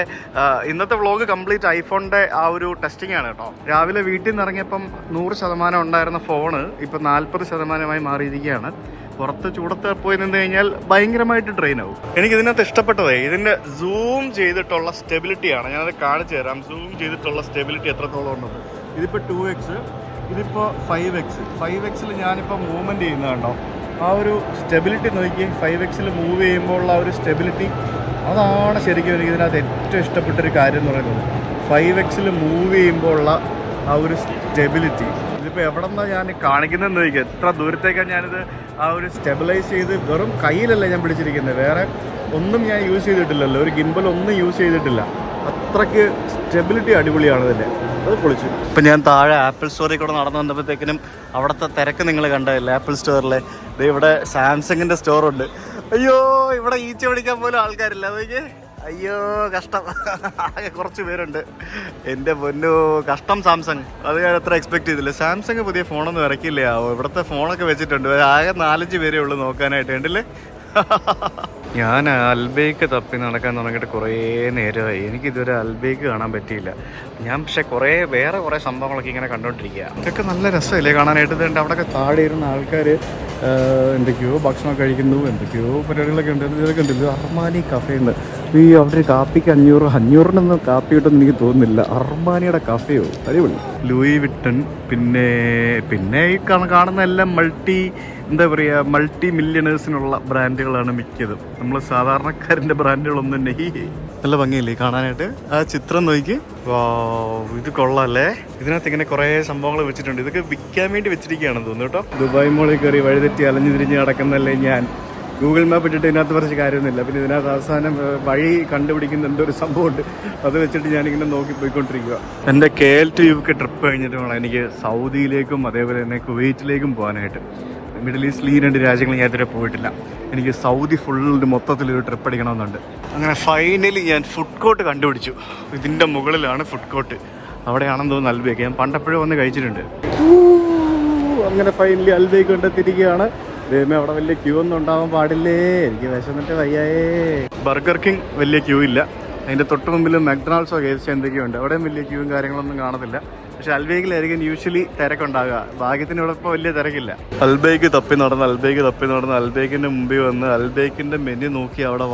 ഇന്നത്തെ വ്ളോഗ് കംപ്ലീറ്റ് ഐഫോണിൻ്റെ ആ ഒരു ടെസ്റ്റിംഗ് ആണ് കേട്ടോ. രാവിലെ വീട്ടിൽ നിന്ന് ഇറങ്ങിയപ്പം 100% ഉണ്ടായിരുന്ന ഫോണ് ഇപ്പം 40% മാറിയിരിക്കുകയാണ്. പുറത്ത് ചൂടത്ത് പോയി നിന്ന് കഴിഞ്ഞാൽ ഭയങ്കരമായിട്ട് ഡ്രെയിൻ ആവും. എനിക്കിതിനകത്ത് ഇഷ്ടപ്പെട്ടതേ ഇതിൻ്റെ സൂം ചെയ്തിട്ടുള്ള സ്റ്റെബിലിറ്റിയാണ്. ഞാനത് കാണിച്ചു തരാം. സൂം ചെയ്തിട്ടുള്ള സ്റ്റെബിലിറ്റി എത്രത്തോളം ഉണ്ടെന്ന്. ഇതിപ്പോൾ 2x, ഇതിപ്പോൾ 5x. ഞാനിപ്പോൾ മൂവ്മെൻറ്റ് ചെയ്യുന്നത് കണ്ടോ, ആ ഒരു സ്റ്റെബിലിറ്റി നോക്കി. 5x മൂവ് ചെയ്യുമ്പോൾ ഉള്ള ആ ഒരു സ്റ്റെബിലിറ്റി, അതാണ് ശരിക്കും എനിക്ക് ഇതിനകത്ത് ഏറ്റവും ഇഷ്ടപ്പെട്ടൊരു കാര്യം എന്ന് പറയുന്നത്. 5x മൂവ് ചെയ്യുമ്പോൾ ഉള്ള ആ ഒരു സ്റ്റെബിലിറ്റി. ഇതിപ്പോൾ എവിടെ നിന്നാണ് ഞാൻ കാണിക്കുന്നതെന്ന് ചോദിക്കുക. എത്ര ദൂരത്തേക്കാണ് ഞാനിത് ആ ഒരു സ്റ്റെബിലൈസ് ചെയ്ത്, വെറും കയ്യിലല്ല ഞാൻ പിടിച്ചിരിക്കുന്നത്, വേറെ ഒന്നും ഞാൻ യൂസ് ചെയ്തിട്ടില്ലല്ലോ, ഒരു ഗിംബൽ ഒന്നും യൂസ് ചെയ്തിട്ടില്ല. അത്രയ്ക്ക് സ്റ്റെബിലിറ്റി അടിപൊളിയാണ് ഇതിൻ്റെ. അത് പൊളിച്ചു. ഇപ്പം ഞാൻ താഴെ ആപ്പിൾ സ്റ്റോറിൽ കൂടെ നടന്നു വന്നപ്പോഴത്തേക്കിനും അവിടുത്തെ തിരക്ക് നിങ്ങൾ കണ്ടതല്ലേ ആപ്പിൾ സ്റ്റോറിലെ. ഇവിടെ സാംസങ്ങിൻ്റെ സ്റ്റോറുണ്ട്. അയ്യോ, ഇവിടെ ഈച്ച പിടിക്കാൻ പോലും ആൾക്കാരില്ല. അതൊക്കെ അയ്യോ കഷ്ടം. ആകെ കുറച്ച് പേരുണ്ട്. എൻ്റെ പൊന്നു കഷ്ടം സാംസങ്. അത് ഞാൻ അത്ര എക്സ്പെക്ട് ചെയ്തില്ല. സാംസങ് പുതിയ ഫോണൊന്നും ഇറക്കില്ലേ ആവോ. ഇവിടുത്തെ ഫോണൊക്കെ വെച്ചിട്ടുണ്ട്. ആകെ 4-5 പേരേ ഉള്ളൂ നോക്കാനായിട്ട്. കണ്ടില്ലേ? ഞാൻ അൽബേക്ക് തപ്പി നടക്കാൻ തുടങ്ങിയിട്ട് കുറേ നേരമായി. എനിക്കിതുവരെ അൽബേക്ക് കാണാൻ പറ്റിയില്ല. ഞാൻ പക്ഷേ വേറെ കുറേ സംഭവങ്ങളൊക്കെ ഇങ്ങനെ കണ്ടുകൊണ്ടിരിക്കുക. ഇതൊക്കെ നല്ല രസമല്ലേ കാണാനായിട്ട്. ഇതുണ്ട് അവിടെയൊക്കെ താഴെ ഇരുന്ന ആൾക്കാർ എന്തൊക്കെയോ ഭക്ഷണം കഴിക്കുന്നു, എന്തൊക്കെയോ പരിപാടികളൊക്കെ ഉണ്ട്. ഇതൊക്കെ ഉണ്ട്. ഇത് അർമാനി കഫേ ഉണ്ട്. ഈ അവിടെ കാപ്പിക്ക് 500-500 കാപ്പി കിട്ടുമെന്ന് എനിക്ക് തോന്നുന്നില്ല. അർമാനിയുടെ കഫേയോ അടിപൊളി. ലൂയി വിട്ടൺ, പിന്നെ ഈ കാണുന്ന എല്ലാം മൾട്ടി മില്യണേഴ്സിനുള്ള ബ്രാൻഡുകളാണ് മിക്കതും. നമ്മൾ സാധാരണക്കാരൻ്റെ ബ്രാൻഡുകളൊന്നും തന്നെ. നല്ല ഭംഗിയില്ലേ കാണാനായിട്ട്. ആ ചിത്രം നോക്കി. ഇത് കൊള്ളാല്ലേ. ഇതിനകത്ത് ഇങ്ങനെ കുറേ സംഭവങ്ങൾ വെച്ചിട്ടുണ്ട്. ഇതൊക്കെ വിൽക്കാൻ വേണ്ടി വെച്ചിരിക്കുകയാണെന്ന് തോന്നുന്നു കേട്ടോ. ദുബായ് മോളിൽ കയറി വഴിതെറ്റി അലഞ്ഞു തിരിഞ്ഞ് നടക്കുന്നല്ലേ ഞാൻ. ഗൂഗിൾ മാപ്പ് ഇട്ടിട്ട് ഇതിനകത്ത് കുറച്ച് കാര്യമൊന്നുമില്ല. പിന്നെ ഇതിനകത്ത് അവസാനം വഴി കണ്ടുപിടിക്കുന്ന എന്തൊരു സംഭവമുണ്ട്. അത് വെച്ചിട്ട് ഞാനിങ്ങനെ നോക്കി പോയിക്കൊണ്ടിരിക്കുക. എൻ്റെ KL to UK ട്രിപ്പ് കഴിഞ്ഞിട്ട് വേണം എനിക്ക് സൗദിയിലേക്കും അതേപോലെ തന്നെ കുവൈറ്റിലേക്കും പോകാനായിട്ട്. മിഡിൽ ഈസ്റ്റിൽ ഈ 2 രാജ്യങ്ങൾ ഞാൻ ഇതുവരെ പോയിട്ടില്ല. എനിക്ക് സൗദി മൊത്തത്തിലൊരു ട്രിപ്പ് അടിക്കണമെന്നുണ്ട്. അങ്ങനെ ഫൈനലി ഞാൻ ഫുഡ് കോർട്ട് കണ്ടുപിടിച്ചു. ഇതിൻ്റെ മുകളിലാണ് ഫുഡ് കോർട്ട്. അവിടെയാണെന്ന് തോന്നുന്നു അൽബേക്ക്. ഞാൻ പണ്ടെപ്പോഴും വന്ന് കഴിച്ചിട്ടുണ്ട്. അങ്ങനെ ഫൈനലി അൽബേക്ക് കൊണ്ടെത്തിരിക്കുകയാണ്. ദൈവമേ, അവിടെ വലിയ ക്യൂ ഒന്നും ഉണ്ടാവാൻ പാടില്ലേ. എനിക്ക് വിശന്നിട്ട് വയ്യായേ. ബർഗർ കിങ് വലിയ ക്യൂ ഇല്ല. അതിൻ്റെ തൊട്ട് മുമ്പിൽ മക്ഡൊണാൾഡ്സോ KFC എന്തൊക്കെയോ ഉണ്ട്. അവിടെയും വലിയ ക്യൂവും കാര്യങ്ങളൊന്നും കാണത്തില്ല. പക്ഷെ അൽബേക്കിലായിരിക്കും യൂഷ്വലി തിരക്കുണ്ടാകുക. ഭാഗ്യത്തിന് ഇവിടെ ഇപ്പോൾ വലിയ തിരക്കില്ല. അൽബേക്ക് തപ്പി നടന്ന് അൽബേക്കിൻ്റെ മുമ്പിൽ വന്ന് അൽബേക്കിൻ്റെ മെനു നോക്കി അവിടെ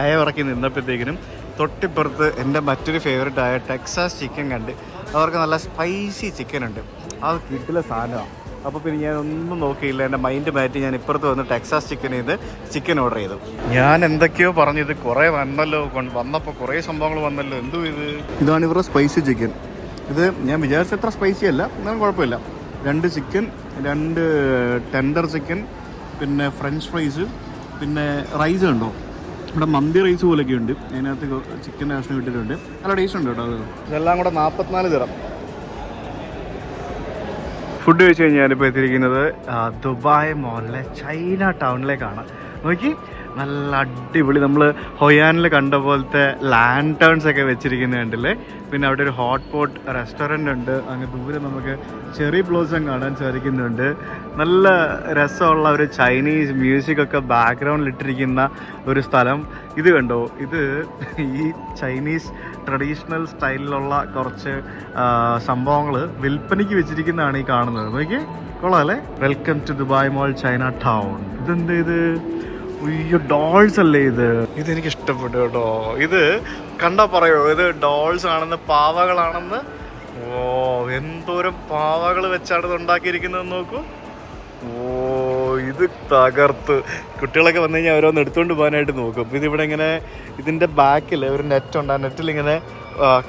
അയവിറക്കി നിന്നപ്പോഴത്തേക്കിനും തൊട്ടിപ്പുറത്ത് എൻ്റെ മറ്റൊരു ഫേവറേറ്റായ ടെക്സാസ് ചിക്കൻ കണ്ട്. അവർക്ക് നല്ല സ്പൈസി ചിക്കൻ ഉണ്ട്. അത് കിട്ടില്ല സാധനമാണ്. അപ്പോൾ പിന്നെ ഞാൻ ഒന്നും നോക്കിയില്ല. എൻ്റെ മൈൻഡ് മാറ്റി ഞാൻ ഇപ്പുറത്ത് വന്ന് ടെക്സാസ് ചിക്കൻ ഓർഡർ ചെയ്തു. ഞാൻ എന്തൊക്കെയോ പറഞ്ഞത് കുറേ വന്നപ്പോൾ കുറേ സംഭവങ്ങൾ വന്നല്ലോ. എന്തോ ഇതാണ് ഇവരുടെ സ്പൈസി ചിക്കൻ. ഇത് ഞാൻ വിചാരിച്ച അത്ര സ്പൈസി അല്ല, എന്നാലും കുഴപ്പമില്ല. 2 ചിക്കൻ, 2 ടെൻഡർ ചിക്കൻ, പിന്നെ ഫ്രഞ്ച് ഫ്രൈസ്, പിന്നെ റൈസ് ഉണ്ടോ. ഇവിടെ മന്തി റൈസ് പോലെയൊക്കെ ഉണ്ട്. അതിനകത്ത് ചിക്കൻ്റെ കഷ്ണം ഇട്ടിട്ടുണ്ട്. നല്ല ടേസ്റ്റ് ഉണ്ട് കേട്ടോ. ഇതെല്ലാം കൂടെ 44 ദിറം. ഫുഡ് കഴിച്ച് കഴിഞ്ഞാൽ ഞാനിപ്പോൾ എത്തിയിരിക്കുന്നത് ദുബായ് മോളിലെ ചൈന ടൗണിലേക്കാണ്. നോക്കി, നല്ല അടിപൊളി. നമ്മൾ ഹൊയാനിൽ കണ്ട പോലത്തെ ലാൻറ്റേൺസ് ഒക്കെ വെച്ചിരിക്കുന്നത് കണ്ടില്ലേ. പിന്നെ അവിടെ ഒരു ഹോട്ട് പോട്ട് റെസ്റ്റോറൻ്റ് ഉണ്ട്. അങ്ങ് ദൂരെ നമുക്ക് ചെറി ബ്ലോസം കാണാൻ സാധിക്കുന്നുണ്ട്. നല്ല രസമുള്ള ഒരു ചൈനീസ് മ്യൂസിക്കൊക്കെ ബാക്ക്ഗ്രൗണ്ടിൽ ഇട്ടിരിക്കുന്ന ഒരു സ്ഥലം. ഇത് കണ്ടോ, ഇത് ഈ ചൈനീസ് ട്രഡീഷണൽ സ്റ്റൈലിലുള്ള കുറച്ച് സംഭവങ്ങൾ വിൽപ്പനയ്ക്ക് വെച്ചിരിക്കുന്നതാണ് ഈ കാണുന്നത്. നോക്കി, കൊള്ളാമല്ലേ. Welcome to Dubai mall Chinatown. ഇതെന്ത് ഇത്? അയ്യോ, ഡോൾസ് അല്ലേ ഇത്? ഇതെനിക്ക് ഇഷ്ടപ്പെട്ടു കേട്ടോ. ഇത് കണ്ടാ പറയോ ഇത് ഡോൾസ് ആണെന്ന്, പാവകളാണെന്ന്. ഓ, എന്തോരം പാവകൾ വെച്ചാണ് ഇത് ഉണ്ടാക്കിയിരിക്കുന്നത് നോക്കൂ. ഓ, ഇത് തകർത്ത്. കുട്ടികളൊക്കെ വന്നു കഴിഞ്ഞാൽ ഓരോന്ന് എടുത്തുകൊണ്ട് പോകാനായിട്ട് നോക്കും. ഇതിവിടെ ഇങ്ങനെ ഇതിൻ്റെ ബാക്കിൽ ഒരു നെറ്റുണ്ട്. ആ നെറ്റിൽ ഇങ്ങനെ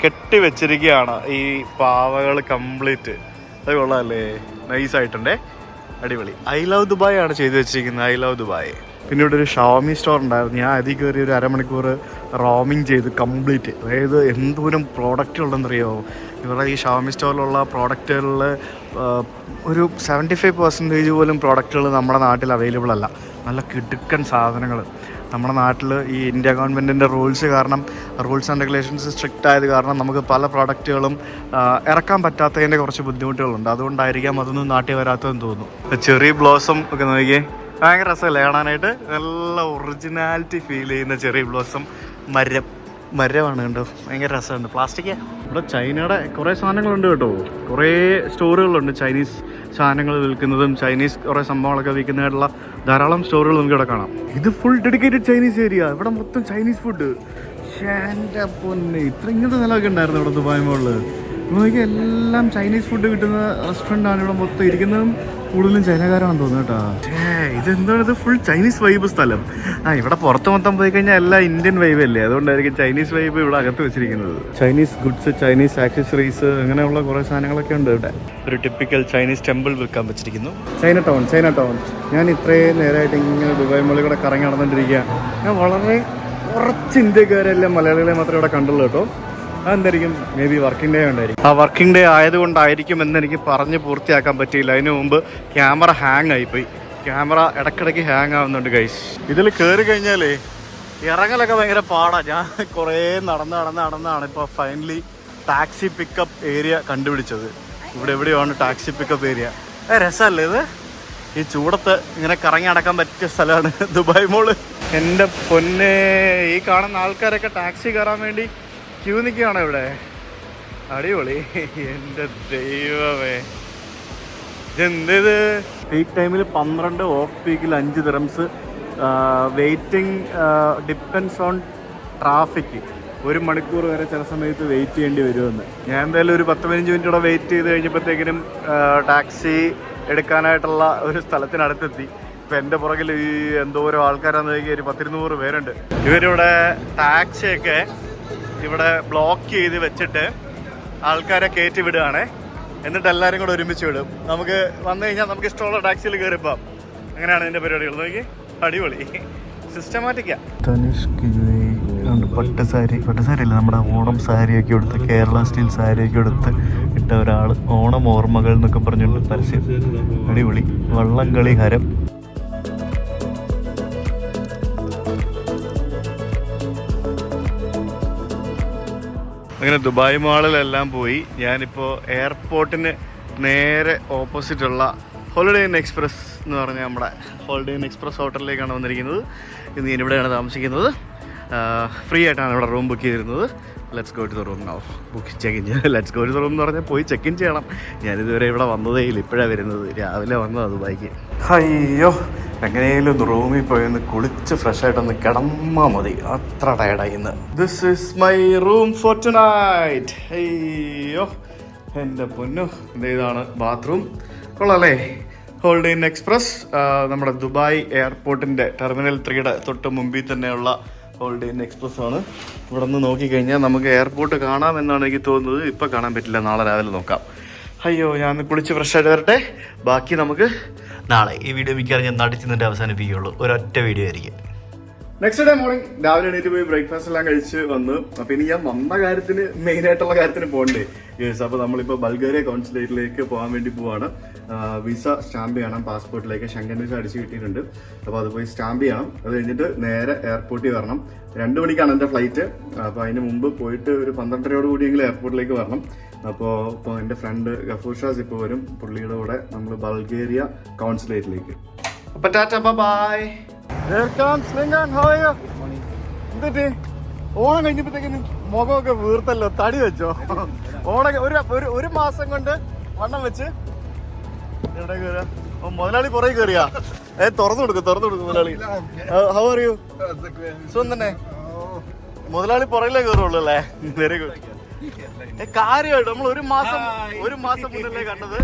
കെട്ടി വെച്ചിരിക്കുകയാണ് ഈ പാവകൾ കംപ്ലീറ്റ്. അത് കൊള്ളാമല്ലേ, നൈസായിട്ടുണ്ടേ, അടിപൊളി. ഐ ലവ് ദുബായ് ആണ് ചെയ്തു വെച്ചിരിക്കുന്നത്. I love Dubai. പിന്നെ ഇവിടെ ഒരു ഷവോമി സ്റ്റോർ ഉണ്ടായിരുന്നു. ഞാൻ അതിൽ കയറി ഒരു അരമണിക്കൂർ റോമിങ് ചെയ്ത് കംപ്ലീറ്റ്. അതായത് എന്തോരം പ്രോഡക്റ്റുകളുണ്ടെന്നറിയോ ഇവരുടെ ഈ ഷവോമി സ്റ്റോറിലുള്ള പ്രോഡക്റ്റുകളിൽ ഒരു 75% പോലും പ്രോഡക്റ്റുകൾ നമ്മുടെ നാട്ടിൽ അവൈലബിൾ അല്ല. നല്ല കിടുക്കൻ സാധനങ്ങൾ. നമ്മുടെ നാട്ടിൽ ഈ ഇന്ത്യ ഗവൺമെൻറ്റിൻ്റെ റൂൾസ് ആൻഡ് റെഗുലേഷൻസ് സ്ട്രിക്റ്റ് ആയത് കാരണം നമുക്ക് പല പ്രോഡക്റ്റുകളും ഇറക്കാൻ പറ്റാത്തതിൻ്റെ കുറച്ച് ബുദ്ധിമുട്ടുകളുണ്ട്. അതുകൊണ്ടായിരിക്കാം അതൊന്നും നാട്ടിൽ വരാത്തതെന്ന് തോന്നുന്നു. ചെറി ബ്ലോസം ഒക്കെ നോക്കിയേ, ഭയങ്കര രസമല്ലേ കാണാനായിട്ട്. നല്ല ഒറിജിനാലിറ്റി ഫീൽ ചെയ്യുന്ന ചെറി ബ്ലോസം മരമാണ് കണ്ടോ. ഭയങ്കര രസമുണ്ട്. പ്ലാസ്റ്റിക്കാ. ഇവിടെ ചൈനയുടെ കുറേ സാധനങ്ങളുണ്ട് കേട്ടോ. കുറേ സ്റ്റോറുകളുണ്ട് ചൈനീസ് സാധനങ്ങൾ വിൽക്കുന്നതും ചൈനീസ് കുറേ സംഭവങ്ങളൊക്കെ വിൽക്കുന്നതായിട്ടുള്ള ധാരാളം സ്റ്റോറുകൾ നമുക്ക് ഇവിടെ കാണാം. ഇത് ഫുൾ ഡെഡിക്കേറ്റഡ് ചൈനീസ് ഏരിയ. ഇവിടെ മൊത്തം ചൈനീസ് ഫുഡ്. എൻ്റെ പൊന്നെ, ഇങ്ങനത്തെ നിലമൊക്കെ ഉണ്ടായിരുന്നു ഇവിടെ ദുബായ് മോളിൽ. നോക്കി, എല്ലാം ചൈനീസ് ഫുഡ് കിട്ടുന്ന റെസ്റ്റോറൻ്റാണ് ഇവിടെ മൊത്തം ഇരിക്കുന്നതും. കൂടുതലും ചൈനക്കാരാണെന്ന് തോന്നുന്നു കേട്ടോ. ഇതെന്താണ്, ഇത് ഫുൾ ചൈനീസ് വൈബ് സ്ഥലം. ഇവിടെ പുറത്ത് മൊത്തം പോയി കഴിഞ്ഞാൽ എല്ലാം ഇന്ത്യൻ വൈബ് അല്ലേ. അതുകൊണ്ടായിരിക്കും ചൈനീസ് വൈബ് ഇവിടെ അകത്ത് വെച്ചിരിക്കുന്നത്. ചൈനീസ് ഗുഡ്സ്, ചൈനീസ് ആക്സസറീസ്, അങ്ങനെയുള്ള കുറേ സാധനങ്ങളൊക്കെ ഉണ്ട് ഇവിടെ. ഒരു ടിപ്പിക്കൽ ചൈനീസ് ടെമ്പിൾ വിൽക്കാൻ വെച്ചിരിക്കുന്നു. China town. ഞാൻ ഇത്രയും നേരമായിട്ട് ഇങ്ങനെ ദുബായ് മോളിൽ കൂടെ കറങ്ങി നടന്നുകൊണ്ടിരിക്കുക. ഞാൻ വളരെ കുറച്ച് ഇന്ത്യക്കാരെല്ലാം മലയാളികളെ മാത്രമേ ഇവിടെ കണ്ടുള്ളൂ കേട്ടോ. അതെന്തായിരിക്കും? മേ ബി വർക്കിംഗ് ഡേ ഉണ്ടായിരിക്കും. ആ വർക്കിംഗ് ഡേ ആയതുകൊണ്ടായിരിക്കും എന്ന് എനിക്ക് പറഞ്ഞ് പൂർത്തിയാക്കാൻ പറ്റിയില്ല. അതിന് മുമ്പ് ക്യാമറ ഹാങ് ആയിപ്പോയി. ക്യാമറ ഇടയ്ക്കിടയ്ക്ക് ഹാങ് ആവുന്നുണ്ട് ഗൈസ്. ഇതിൽ കയറി കഴിഞ്ഞാലേ ഇറങ്ങലൊക്കെ ഭയങ്കര പാടാണ്. ഞാൻ കുറേ നടന്നാണ് ഇപ്പോൾ ഫൈനലി ടാക്സി പിക്കപ്പ് ഏരിയ കണ്ടുപിടിച്ചത്. ഇവിടെ എവിടെയാണ് ടാക്സി പിക്കപ്പ് ഏരിയ. രസമല്ലേ ഇത്? ഈ ചൂടത്ത് ഇങ്ങനെ കറങ്ങി നടക്കാൻ പറ്റിയ സ്ഥലമാണ് ദുബായ് മോള്. എൻ്റെ പൊന്നെ, ഈ കാണുന്ന ആൾക്കാരൊക്കെ ടാക്സി കയറാൻ വേണ്ടി ക്യൂ നിൽക്കുകയാണ് ഇവിടെ. അടിപൊളി. എൻ്റെ ദൈവമേ, ഇതെന്തത്? പീക്ക് ടൈമിൽ 12, ഓഫ് പീക്കിൽ 5 dirhams. Waiting depends on traffic. 1 മണിക്കൂർ വരെ ചില സമയത്ത് വെയിറ്റ് ചെയ്യേണ്ടി വരുമെന്ന്. ഞാൻ എന്തായാലും ഒരു 10-15 മിനിറ്റ് കൂടെ വെയിറ്റ് ചെയ്ത് കഴിഞ്ഞപ്പോഴത്തേക്കിനും ടാക്സി എടുക്കാനായിട്ടുള്ള ഒരു സ്ഥലത്തിനടുത്തെത്തി. ഇപ്പം എൻ്റെ പുറകിൽ ഈ എന്തോരോ ആൾക്കാരാന്ന് നോക്കി ഒരു 10-200 പേരുണ്ട്. ഇവരിവിടെ ടാക്സിയൊക്കെ ഇവിടെ ബ്ലോക്ക് ചെയ്ത് വെച്ചിട്ട് ആൾക്കാരെ കയറ്റി വിടുകയാണ്. എന്നിട്ട് എല്ലാവരും കൂടെ ഒരുമിച്ച് വിടും. നമുക്ക് വന്നു കഴിഞ്ഞാൽ നമുക്ക് ഇഷ്ടമുള്ള ടാക്സിയിൽ കയറിപ്പോം. അങ്ങനെയാണ് ഇതിൻ്റെ പരിപാടികൾ. നോക്കി, അടിപൊളി, സിസ്റ്റമാറ്റിക്കാ. പട്ടുസാരി അല്ല, നമ്മുടെ ഓണം സാരിയൊക്കെ എടുത്ത്, കേരള സ്റ്റൈൽ സാരിയൊക്കെ എടുത്ത് ഇട്ട ഒരാൾ. ഓണം ഓർമ്മകൾ എന്നൊക്കെ പറഞ്ഞിട്ട് പരസ്യം. അടിപൊളി. വള്ളംകളി ഹരം. അങ്ങനെ ദുബായ് മാളിലെല്ലാം പോയി. ഞാനിപ്പോൾ എയർപോർട്ടിന് നേരെ ഓപ്പോസിറ്റുള്ള ഹോളിഡേ ഇൻ എക്സ്പ്രസ് എന്ന് പറഞ്ഞ നമ്മുടെ ഹോളിഡേ ഇൻ എക്സ്പ്രസ് ഹോട്ടലിലേക്കാണ് വന്നിരിക്കുന്നത്. ഇന്ന് ഞാൻ ഇവിടെയാണ് താമസിക്കുന്നത്. ഫ്രീ ആയിട്ടാണ് ഇവിടെ റൂം ബുക്ക് ചെയ്തിരുന്നത്. Let's go to the room now. Let's go to the room എന്ന് പറഞ്ഞാൽ പോയി ചെക്ക് ഇൻ ചെയ്യണം. ഞാനിതുവരെ ഇവിടെ വന്നതേ ഇല്ല, ഇപ്പോഴാണ് വരുന്നത്. രാവിലെ വന്നതാണ് ദുബായിക്ക്. അയ്യോ, എങ്ങനെയും റൂമിൽ പോയി ഒന്ന് കുളിച്ച് ഫ്രഷായിട്ടൊന്ന് കിടന്നാൽ മതി. അത്ര ടയർഡായി ഇന്ന്. This is my room for tonight. അയ്യോ എൻ്റെ പൊന്നു, ഇതാണ് ബാത്റൂം. കൊള്ളാല്ലേ? ഹോളിഡേ ഇൻ എക്സ്പ്രസ് നമ്മുടെ ദുബായ് എയർപോർട്ടിൻ്റെ ടെർമിനൽ 3യുടെ തൊട്ട് മുമ്പിൽ തന്നെയുള്ള ഹോളിഡേ ഇൻ എക്സ്പ്രസ് ആണ്. ഇവിടെ നിന്ന് നോക്കിക്കഴിഞ്ഞാൽ നമുക്ക് എയർപോർട്ട് കാണാമെന്നാണ് എനിക്ക് തോന്നുന്നത്. ഇപ്പം കാണാൻ പറ്റില്ല, നാളെ രാവിലെ നോക്കാം. അയ്യോ, ഞാൻ കുളിച്ച് ഫ്രഷായിട്ട് വരട്ടെ. ബാക്കി നമുക്ക് നാളെ. ഈ വീഡിയോ മിക്കവാറും ഞാൻ നാട്ടിൽ ചെന്നിട്ട് അവസാനിപ്പിക്കുകയുള്ളൂ. ഒരൊറ്റ വീഡിയോ ആയിരിക്കും. നെക്സ്റ്റ് ഡേ മോർണിംഗ് രാവിലെ എണീറ്റ് പോയി ബ്രേക്ക്ഫാസ്റ്റ് എല്ലാം കഴിച്ച് വന്ന്. അപ്പം ഇനി ഞാൻ വന്ന കാര്യത്തിന്, മെയിനായിട്ടുള്ള കാര്യത്തിന് പോകണ്ടേ? യെസ്. അപ്പോൾ നമ്മളിപ്പോൾ ബൾഗേറിയ കോൺസുലേറ്റിലേക്ക് പോകാൻ വേണ്ടി പോവാണ്. വിസ സ്റ്റാമ്പ് ചെയ്യണം പാസ്പോർട്ടിലേക്ക്. ഷെങ്കൻ വിസ അടിച്ച് കിട്ടിയിട്ടുണ്ട്. അപ്പോൾ അത് പോയി സ്റ്റാമ്പ് ചെയ്യണം. അത് കഴിഞ്ഞിട്ട് നേരെ എയർപോർട്ടിൽ വരണം. 2 മണിക്കാണ് എൻ്റെ ഫ്ലൈറ്റ്. അപ്പോൾ അതിന് മുമ്പ് പോയിട്ട് ഒരു 12:30 കൂടിയെങ്കിലും എയർപോർട്ടിലേക്ക് വരണം. ഇപ്പോൾ എൻ്റെ ഫ്രണ്ട് ഗഫൂർ ഷാസ് ഇപ്പോൾ വരും. പുള്ളിയുടെ കൂടെ നമ്മൾ ബൾഗേറിയ കോൺസുലേറ്റിലേക്ക്. അപ്പോൾ ടാറ്റ, ബൈ. എന്നിട്ട് ഓണം കഴിഞ്ഞപ്പോഴത്തേക്കിന് മുഖമൊക്കെ വീർത്തല്ലോ, തടി വെച്ചോ? ഓണം ഒരു മാസം കൊണ്ട് വണ്ണം വെച്ച് എവിടെ കയറിയ മുതലാളി പുറകെ കയറിയാ? തുറന്നു കൊടുക്കും മുതലാളി. How are you? സുഖം തന്നെ. മുതലാളി പുറകിലേ കയറുള്ളൂ അല്ലേ? Very good. കാര്യമായിട്ട് നമ്മൾ ഒരു മാസം മുന്നല്ലേ കണ്ടത്.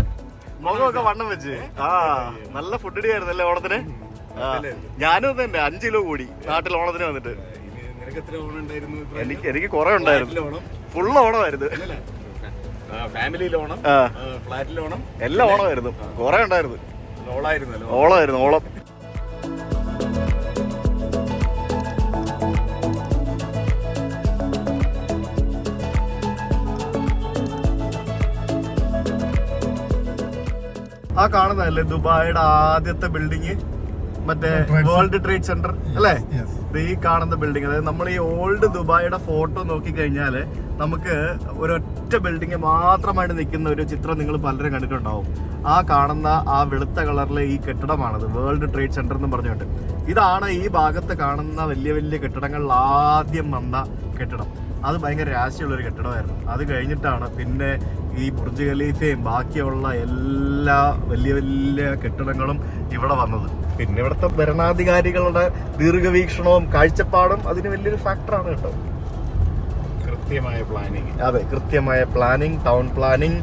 മുഖമൊക്കെ വണ്ണം വെച്ച്. നല്ല ഫുഡ് ആയിരുന്നല്ലേ ഓണത്തിന്? ഞാനും തന്നെ 5 കിലോ കൂടി നാട്ടിൽ ഓണത്തിന് വന്നിട്ട്. എനിക്ക് കുറെ ഉണ്ടായിരുന്നു. ഫുള്ള് ഓണമായിരുന്നു. എല്ലാം ഓണമായിരുന്നു. കുറെ ഉണ്ടായിരുന്നു. ഓളം. ആ കാണുന്നതല്ലേ ദുബായിയുടെ ആദ്യത്തെ ബിൽഡിങ്, മറ്റേ വേൾഡ് ട്രേഡ് സെന്റർ അല്ലേ? ഈ കാണുന്ന ബിൽഡിംഗ്. അതായത് നമ്മൾ ഈ ഓൾഡ് ദുബായിയുടെ ഫോട്ടോ നോക്കിക്കഴിഞ്ഞാല് നമുക്ക് ഒരൊറ്റ ബിൽഡിംഗ് മാത്രമായിട്ട് നിൽക്കുന്ന ഒരു ചിത്രം നിങ്ങൾ പലരും കണ്ടിട്ടുണ്ടാവും. ആ കാണുന്ന ആ വെളുത്ത കളറിലെ ഈ കെട്ടിടമാണത് വേൾഡ് ട്രേഡ് സെന്റർ എന്ന് പറഞ്ഞുകൊണ്ട്. ഇതാണ് ഈ ഭാഗത്ത് കാണുന്ന വലിയ വലിയ കെട്ടിടങ്ങളിൽ ആദ്യം വന്ന കെട്ടിടം. അത് ഭയങ്കര രാശിയുള്ളൊരു കെട്ടിടമായിരുന്നു. അത് കഴിഞ്ഞിട്ടാണ് പിന്നെ ഈ ബുർജ് ഖലീഫയും ബാക്കിയുള്ള എല്ലാ വലിയ വലിയ കെട്ടിടങ്ങളും ഇവിടെ വന്നത്. പിന്നെ ഇവിടുത്തെ ഭരണാധികാരികളുടെ ദീർഘവീക്ഷണവും കാഴ്ചപ്പാടും അതിന് വലിയൊരു ഫാക്ടറാണ് കേട്ടോ. കൃത്യമായ പ്ലാനിങ്. അതെ, കൃത്യമായ പ്ലാനിങ്, ടൗൺ പ്ലാനിങ്,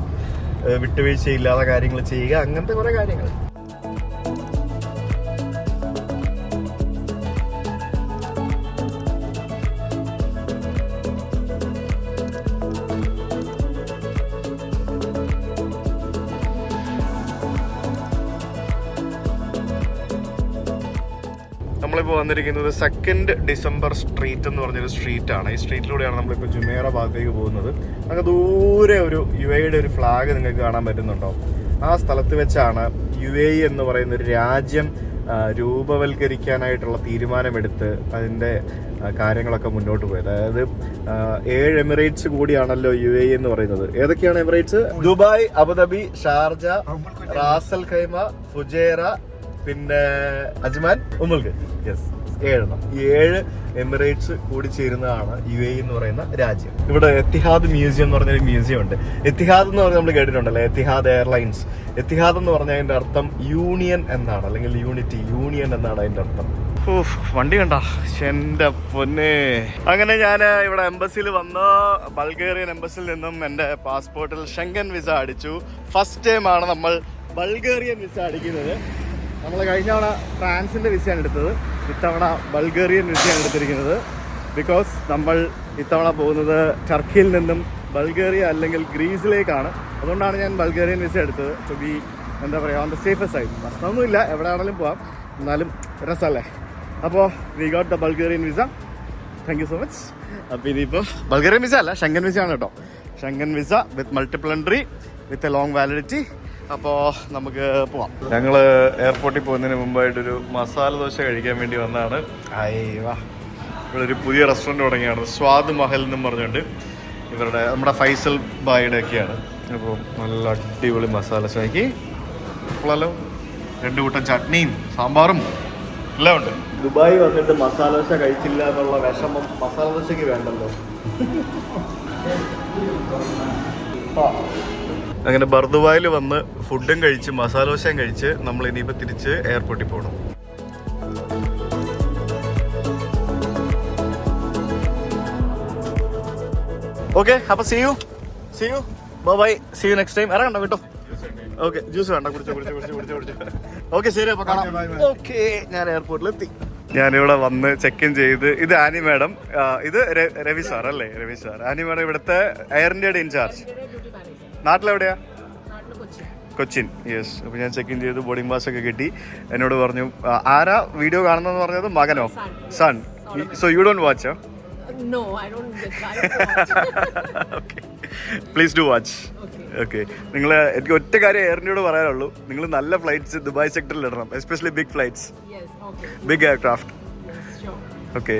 വിട്ടുവീഴ്ചയില്ലാതെ കാര്യങ്ങൾ ചെയ്യുക, അങ്ങനത്തെ കുറെ കാര്യങ്ങൾ. നമ്മൾ നമ്മളിപ്പോൾ വന്നിരിക്കുന്നത് 2 ഡിസംബർ സ്ട്രീറ്റ് എന്ന് പറഞ്ഞൊരു സ്ട്രീറ്റാണ്. ഈ സ്ട്രീറ്റിലൂടെയാണ് നമ്മളിപ്പോൾ ജുമേറ ഭാഗത്തേക്ക് പോകുന്നത്. നമുക്ക് ദൂരെ ഒരു UAE ഒരു ഫ്ലാഗ് നിങ്ങൾക്ക് കാണാൻ പറ്റുന്നുണ്ടോ? ആ സ്ഥലത്ത് വെച്ചാണ് UAE എന്ന് പറയുന്ന ഒരു രാജ്യം രൂപവൽക്കരിക്കാനായിട്ടുള്ള തീരുമാനമെടുത്ത് അതിൻ്റെ കാര്യങ്ങളൊക്കെ മുന്നോട്ട് പോയത്. അതായത് 7 എമിറേറ്റ്സ് കൂടിയാണല്ലോ UAE എന്ന് പറയുന്നത്. ഏതൊക്കെയാണ് Emirates? Dubai, Abu Dhabi, Sharjah, Ras al Khaimah, Fujairah, പിന്നെ അജ്മാൻ, ഉമ്മുൽ. യെസ്, 7 ഈ 7 എമിറേറ്റ്സ് കൂടി ചേരുന്നതാണ് UAE എന്ന് പറയുന്ന രാജ്യം. ഇവിടെ എത്തിഹാദ് മ്യൂസിയം എന്ന് പറഞ്ഞൊരു മ്യൂസിയം ഉണ്ട്. എത്തിഹാദ് എന്ന് പറഞ്ഞാൽ നമ്മൾ കേട്ടിട്ടുണ്ടല്ലോ, എത്തിഹാദ് എയർലൈൻസ്. എത്തിഹാദ് എന്ന് പറഞ്ഞാൽ അതിന്റെ അർത്ഥം യൂണിയൻ എന്നാണ്, അല്ലെങ്കിൽ യൂണിറ്റി, യൂണിയൻ എന്നാണ് അതിന്റെ അർത്ഥം. വണ്ടി കണ്ട എന്റെ പൊന്നെ. അങ്ങനെ ഞാൻ ഇവിടെ എംബസിയിൽ വന്ന് ബൾഗേറിയൻ എംബസിയിൽ നിന്നും എൻ്റെ പാസ്പോർട്ടിൽ ഷെങ്കൻ വിസ അടിച്ചു. ഫസ്റ്റ് ടൈമാണ് നമ്മൾ ബൾഗേറിയൻ വിസ അടിക്കുന്നത്. നമ്മൾ കഴിഞ്ഞ തവണ ഫ്രാൻസിന്റെ വിസയാണ് എടുത്തത്, ഇത്തവണ ബൾഗേറിയൻ വിസയാണ് എടുത്തിരിക്കുന്നത്. ബിക്കോസ് നമ്മൾ ഇത്തവണ പോകുന്നത് ടർക്കിയിൽ നിന്നും ബൾഗേറിയ അല്ലെങ്കിൽ ഗ്രീസിലേക്കാണ്. അതുകൊണ്ടാണ് ഞാൻ ബൾഗേറിയൻ വിസ എടുത്തത്. ടു ബി എന്താ പറയുക, ഓൺ ദ സേഫർ സൈഡ്. പ്രശ്നമൊന്നുമില്ല, എവിടെ ആണെങ്കിലും പോവാം, എന്നാലും രസമല്ലേ. അപ്പോൾ we got the Bulgarian visa. Thank you so much. അപ്പോൾ ഇനിയിപ്പോൾ ബൾഗേറിയൻ വിസ അല്ല, ഷെങ്കൻ വിസ ആണ് കേട്ടോ. Schengen visa with multiple entry with a long validity. അപ്പോൾ നമുക്ക് പോവാം. ഞങ്ങൾ എയർപോർട്ടിൽ പോകുന്നതിന് മുമ്പായിട്ടൊരു മസാല ദോശ കഴിക്കാൻ വേണ്ടി വന്നതാണ്. വാ, ഇവിടെ ഒരു പുതിയ റെസ്റ്റോറൻറ്റ് തുടങ്ങിയാണ്, സ്വാദ് മഹൽ എന്നും പറഞ്ഞുകൊണ്ട്. ഇവരുടെ നമ്മുടെ ഫൈസൽ ബായുടെ ഒക്കെയാണ്. അപ്പോൾ നല്ല അടിപൊളി മസാല ദോശയ്ക്ക് ഇപ്പോഴല്ലോ 2 കൂട്ടം ചട്നിയും സാമ്പാറും എല്ലാം ഉണ്ട്. ദുബായ് വന്നിട്ട് മസാല ദോശ കഴിച്ചില്ല എന്നുള്ള വിഷമം മസാല ദോശയ്ക്ക് വേണ്ടല്ലോ. അങ്ങനെ ബർദുബായിൽ വന്ന് ഫുഡും കഴിച്ച് മസാല ദോശയും കഴിച്ച് നമ്മൾ ഇനിയിപ്പോൾ തിരിച്ച് എയർപോർട്ടിൽ പോകണം. ഓക്കെ, അപ്പോൾ see you bye, see you next time. ഇറങ്ങണ്ട കേട്ടോ. ഓക്കെ, ജ്യൂസ് വേണ്ട, കുടിച്ചു. ഓക്കെ, ശരി, അപ്പോൾ കാണാം. ഓക്കെ, ഞാൻ എയർപോർട്ടിലെത്തി. ഞാനിവിടെ വന്ന് ചെക്ക് ഇൻ ചെയ്ത്, ഇത് ആനി മാഡം, ഇത് രവി സാർ അല്ലേ? രവി സാർ. ആനി മാഡം ഇവിടുത്തെ എയർ ഇന്ത്യയുടെ ഇൻചാർജ്. നാട്ടിലെവിടെയാ? കൊച്ചിൻ. യെസ്. അപ്പോൾ ഞാൻ ചെക്ക് ഇൻ ചെയ്ത് ബോർഡിംഗ് പാസ് ഒക്കെ കിട്ടി. എന്നോട് പറഞ്ഞു, ആരാ വീഡിയോ കാണുന്നതെന്ന് പറഞ്ഞത്? മകനോ? Son. So you don't watch? No, I don't get that. Okay. Please do watch. Okay. നിങ്ങൾ, എനിക്ക് ഒറ്റ കാര്യം എയർ ഇന്ത്യയോട് പറയാനുള്ളൂ, നിങ്ങൾ നല്ല ഫ്ലൈറ്റ്സ് ദുബായ് സെക്ടറിൽ ഇടണം, especially big flights. Yes, okay. Big aircraft. Yes, sure. Okay,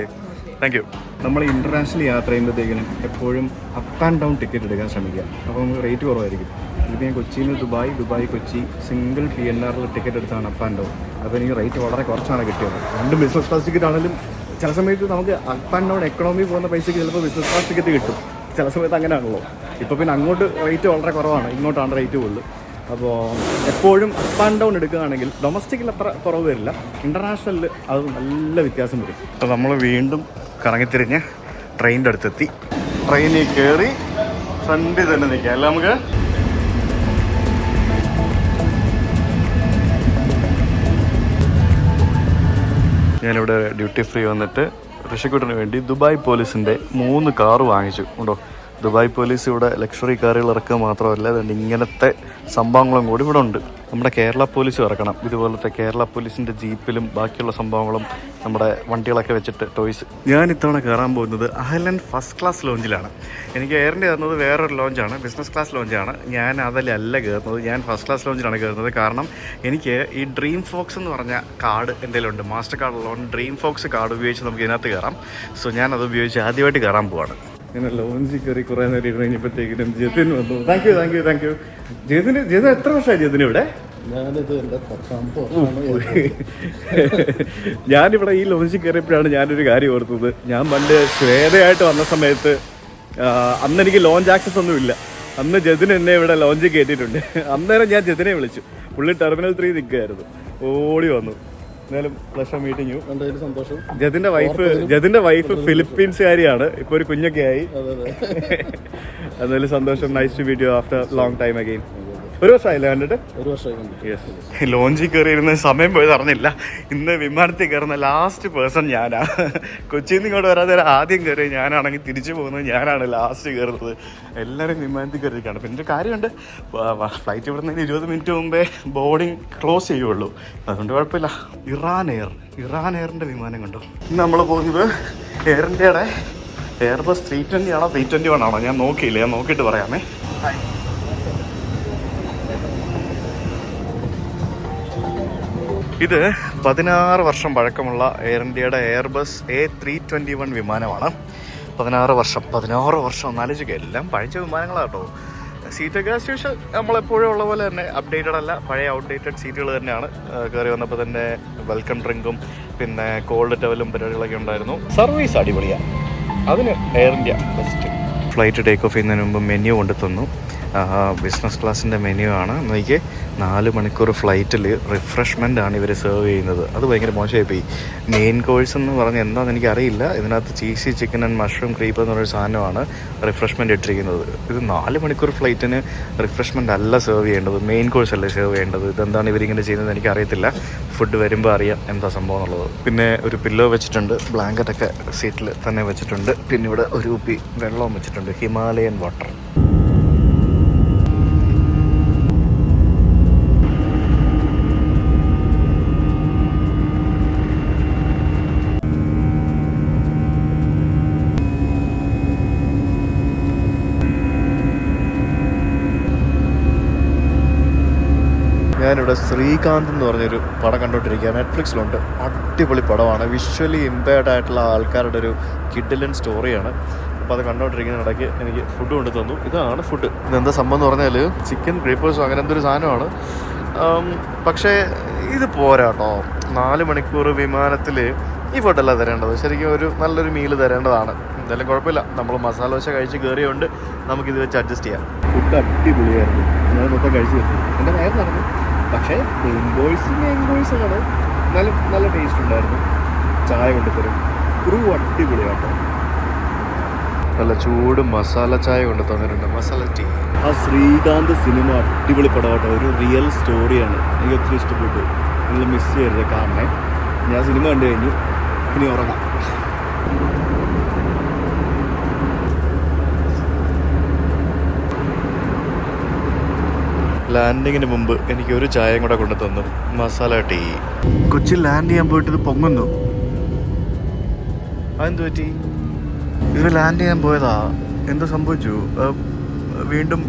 thank you. നമ്മൾ ഇൻ്റർനാഷണൽ യാത്ര ചെയ്യുമ്പോഴത്തേക്കിനും എപ്പോഴും അപ്പ് ആൻഡ് ഡൗൺ ടിക്കറ്റ് എടുക്കാൻ ശ്രമിക്കുക. അപ്പോൾ നമുക്ക് റേറ്റ് കുറവായിരിക്കും. ഇതിപ്പോൾ ഞാൻ കൊച്ചിയിൽ നിന്ന് Dubai Kochi single PNR ticket എടുത്താണ് അപ്പ് ആൻഡ് ഡൗൺ. അപ്പോൾ എനിക്ക് റേറ്റ് വളരെ കുറച്ചാണ് കിട്ടിയത്. 2 ബിസിനസ് ക്ലാസ് ടിക്കറ്റ് ആണെങ്കിലും ചില സമയത്ത് നമുക്ക് അപ്പ് ആൻഡ് ഡൗൺ എക്കണോമി പോകുന്ന പൈസയ്ക്ക് ചിലപ്പോൾ ബിസിനസ് ക്ലാസ് ടിക്കറ്റ് കിട്ടും. ചില സമയത്ത് അങ്ങനെയാണല്ലോ. ഇപ്പോൾ പിന്നെ അങ്ങോട്ട് റേറ്റ് വളരെ കുറവാണ്, ഇങ്ങോട്ടാണ് റേറ്റ് കൂടുതൽ. അപ്പോൾ എപ്പോഴും അപ്പ് ആൻഡ് ഡൗൺ എടുക്കുകയാണെങ്കിൽ ഡൊമസ്റ്റിക്കിൽ അത്ര കുറവ് വരില്ല, ഇൻ്റർനാഷണലിൽ അത് നല്ല വ്യത്യാസം വരും. അപ്പോൾ നമ്മൾ വീണ്ടും കറങ്ങിത്തിരിഞ്ഞ് ട്രെയിനിൻ്റെ അടുത്തെത്തി. ട്രെയിനിൽ കയറി ഫ്രണ്ടിൽ തന്നെ നിൽക്കാം അല്ല നമുക്ക്. ഞാനിവിടെ ഡ്യൂട്ടി ഫ്രീ വന്നിട്ട് ഋഷിക്കുട്ടിന് വേണ്ടി ദുബായ് പോലീസിൻ്റെ 3 കാറ് വാങ്ങിച്ചു. ഉണ്ടോ? ദുബായ് പോലീസ് ഇവിടെ ലക്ഷറി കാറുകൾ ഇറക്കുക മാത്രമല്ല, അതുകൊണ്ട് ഇങ്ങനത്തെ സംഭവങ്ങളും കൂടി ഇവിടെ ഉണ്ട്. നമ്മുടെ കേരള പോലീസ് ഇറക്കണം ഇതുപോലത്തെ. കേരള പോലീസിൻ്റെ ജീപ്പിലും ബാക്കിയുള്ള സംഭവങ്ങളും നമ്മുടെ വണ്ടികളൊക്കെ വെച്ചിട്ട് ടോയ്സ്. ഞാൻ ഇത്തവണ കയറാൻ പോകുന്നത് അഹ്ലൻ ഫസ്റ്റ് ക്ലാസ് ലോഞ്ചിലാണ്. എനിക്ക് എയർ ഇന്ത്യ തന്നത് വേറൊരു ലോഞ്ചാണ്, ബിസിനസ് ക്ലാസ് ലോഞ്ചാണ്. ഞാൻ അതിലല്ല കയറുന്നത്, ഞാൻ ഫസ്റ്റ് ക്ലാസ് ലോഞ്ചിലാണ് കയറുന്നത്. കാരണം എനിക്ക് ഈ ഡ്രീം ഫോക്സ് എന്ന് പറഞ്ഞ കാർഡ് എൻ്റെ ഉണ്ട്, മാസ്റ്റർ കാർഡ് ഉള്ളതുകൊണ്ട് ഡ്രീം ഫോക്സ് കാർഡ് ഉപയോഗിച്ച് നമുക്ക് ഇതിനകത്ത് കയറാം. സോ ഞാൻ അത് ഉപയോഗിച്ച് ആദ്യമായിട്ട് കയറാൻ പോവാണ്. ഇങ്ങനെ ലോഞ്ചിൽ കയറി കുറേ നേരം ഇരുന്ന് കഴിഞ്ഞപ്പോഴത്തേക്കിനും ജതിൻ വന്നു. Thank you. ജതിൻ എത്ര വർഷമായി ജതിൻ ഇവിടെ? ഞാനിവിടെ ഈ ലോഞ്ചിൽ കയറിയപ്പോഴാണ് ഞാനൊരു കാര്യം ഓർത്തത്. ഞാൻ പണ്ട് ശ്വേതയായിട്ട് വന്ന സമയത്ത് അന്ന് എനിക്ക് ലോഞ്ച് ആക്സസ് ഒന്നും ഇല്ല. അന്ന് ജതിൻ എന്നെ ഇവിടെ ലോഞ്ചിൽ കയറ്റിയിട്ടുണ്ട്. അന്നേരം ഞാൻ ജതിനെ വിളിച്ചു. പുള്ളി ടെർമിനൽ 3 നിൽക്കുകയായിരുന്നു. ഓടി വന്നു. എന്നാലും പ്ലഷർ മീറ്റിംഗ് യു. സന്തോഷം. ജതിന്റെ വൈഫ് ഫിലിപ്പീൻസുകാരിയാണ്. ഇപ്പൊ ഒരു കുഞ്ഞൊക്കെ ആയി. എന്നാലും സന്തോഷം. Nice to meet you after long time again. ഒരു വർഷമായില്ലേ കണ്ടിട്ട്? ഒരു വർഷമായി. ലോഞ്ചിൽ കയറിയിരുന്ന സമയം പോയത് അറിഞ്ഞില്ല. ഇന്ന് വിമാനത്തിൽ കയറുന്ന ലാസ്റ്റ് പേഴ്സൺ ഞാനാ. കൊച്ചിയിൽ നിന്ന് ഇങ്ങോട്ട് വരാതെ ആദ്യം കയറി ഞാനാണെങ്കിൽ തിരിച്ചു പോകുന്നത് ഞാനാണ് ലാസ്റ്റ് കയറുന്നത്. എല്ലാവരും വിമാനത്തിൽ കയറിയിരിക്കുകയാണ്. പിന്നെ ഒരു കാര്യമുണ്ട്, ഫ്ലൈറ്റ് ഇവിടെ നിന്ന് 20 മിനിറ്റ് മുമ്പേ ബോർഡിങ് ക്ലോസ് ചെയ്യുള്ളൂ. അതുകൊണ്ട് കുഴപ്പമില്ല. ഇറാൻ എയറിൻ്റെ വിമാനം കണ്ടോ. ഇന്ന് നമ്മൾ പോകുന്നത് എയർ ഇന്ത്യയുടെ എയർബസ് 320 ആണോ 321 ആണോ ഞാൻ നോക്കിയില്ല, ഞാൻ നോക്കിയിട്ട് പറയാമേ. ഇത് 16 വർഷം പഴക്കമുള്ള എയർ ഇന്ത്യയുടെ എയർബസ് A321 വിമാനമാണ്. 16 വർഷം ഒന്നാലോചിക്കുക. എല്ലാം പഴച്ച വിമാനങ്ങളാട്ടോ. സീറ്റൊക്കെ ആസ് യൂഷ്വൽ നമ്മളെപ്പോഴും ഉള്ള പോലെ തന്നെ അപ്ഡേറ്റഡ് അല്ല, പഴയ ഔട്ട്ഡേറ്റഡ് സീറ്റുകൾ തന്നെയാണ്. കയറി വന്നപ്പോൾ തന്നെ വെൽക്കം ഡ്രിങ്കും പിന്നെ കോൾഡ് ടവലും പരിപാടികളൊക്കെ ഉണ്ടായിരുന്നു. സർവീസ് അടിപൊളിയാണ്, അതിന് air India best. Flight take off ചെയ്യുന്നതിന് മുമ്പ് മെനു കൊണ്ട് തന്നു. ബിസിനസ് ക്ലാസ്സിൻ്റെ മെനു ആണ്. എനിക്ക് 4 മണിക്കൂർ ഫ്ലൈറ്റിൽ റിഫ്രഷ്മെൻ്റ് ആണ് ഇവർ സെർവ് ചെയ്യുന്നത്. അത് ഭയങ്കര മോശമായിപ്പോയി. മെയിൻ കോഴ്സ് എന്ന് പറഞ്ഞാൽ എന്താണെന്ന് എനിക്കറിയില്ല. ഇതിനകത്ത് cheesy chicken and mushroom creep എന്ന് പറയുന്ന സാധനമാണ് റിഫ്രഷ്മെൻ്റ് ഇട്ടിരിക്കുന്നത്. ഇത് 4 മണിക്കൂർ ഫ്ലൈറ്റിന് റിഫ്രഷ്മെൻ്റ് അല്ല സെർവ് ചെയ്യേണ്ടത്, മെയിൻ കോഴ്സ് അല്ലേ സെർവ് ചെയ്യേണ്ടത്. ഇതെന്താണ് ഇവരിങ്ങനെ ചെയ്യുന്നത് എനിക്കറിയത്തില്ല. ഫുഡ് വരുമ്പോൾ അറിയാം എന്താ സംഭവം എന്നുള്ളത്. പിന്നെ ഒരു പില്ലോ വെച്ചിട്ടുണ്ട്, ബ്ലാങ്കറ്റൊക്കെ സീറ്റിൽ തന്നെ വെച്ചിട്ടുണ്ട്. പിന്നെ ഇവിടെ ഒരു കുപ്പി വെള്ളവും വെച്ചിട്ടുണ്ട്, ഹിമാലയൻ വാട്ടർ. ഞാനിവിടെ ശ്രീകാന്ത് എന്ന് പറഞ്ഞൊരു പടം കണ്ടുകൊണ്ടിരിക്കുക, നെറ്റ്ഫ്ലിക്സിലുണ്ട്. അടിപൊളി പടമാണ്. വിഷ്വലി ഇമ്പയർഡ് ആയിട്ടുള്ള ആൾക്കാരുടെ ഒരു കിഡിലൻ സ്റ്റോറിയാണ്. അപ്പോൾ അത് കണ്ടുകൊണ്ടിരിക്കുന്ന ഇടയ്ക്ക് എനിക്ക് ഫുഡ് കൊണ്ട് തന്നു. ഇതാണ് ഫുഡ്. ഇതെന്താ സംഭവം എന്ന് പറഞ്ഞാൽ ചിക്കൻ ക്രീപ്പേഴ്സോ അങ്ങനെ എന്തൊരു സാധനമാണ്. പക്ഷേ ഇത് പോരാ കേട്ടോ. 4 മണിക്കൂർ വിമാനത്തിൽ ഈ ഫുഡല്ല തരേണ്ടത്. ശരിക്കും ഒരു നല്ലൊരു മീൽ തരേണ്ടതാണ്. എന്തായാലും കുഴപ്പമില്ല, നമ്മൾ മസാല ദോശ കഴിച്ച് കയറിയുകൊണ്ട് നമുക്കിത് വെച്ച് അഡ്ജസ്റ്റ് ചെയ്യാം. ഫുഡ് അടിപൊളിയായിരുന്നു. ഞാൻ മൊത്തം കഴിച്ചു തീർത്തു. എൻ്റെ വയറ് നടന്നു. പക്ഷേ മെയിൻ കോഴ്സാണ്. നല്ല ടേസ്റ്റ് ഉണ്ടായിരുന്നു. ചായ കൊണ്ടുതരും. ക്രൂ അടിപൊളിയാട്ടോ. നല്ല ചൂട് മസാല ചായ കൊണ്ട് തന്നിട്ടുണ്ട്, മസാല ടീ. ആ ശ്രീകാന്ത് സിനിമ അടിപൊളി പടമാട്ടോ. ഒരു റിയൽ സ്റ്റോറിയാണ്. എനിക്ക് ഒത്തിരി ഇഷ്ടപ്പെട്ടു. നിങ്ങൾ മിസ് ചെയ്യരുത് കാണണേ. ഞാൻ സിനിമ കണ്ടു കഴിഞ്ഞു. ഇനി ഉറങ്ങാം. ലാൻഡിങ്ങിന് മുമ്പ് എനിക്ക് ഒരു ചായയും കൂടെ കൊണ്ടു തന്നു, മസാല ടീ. കൊച്ചി ലാൻഡ് ചെയ്യാൻ പോയിട്ട് ഇത് പൊങ്ങുന്നു. അതെന്ത് പറ്റി? ഇവർ ലാൻഡ് ചെയ്യാൻ പോയതാ, എന്തോ സംഭവിച്ചു. വീണ്ടും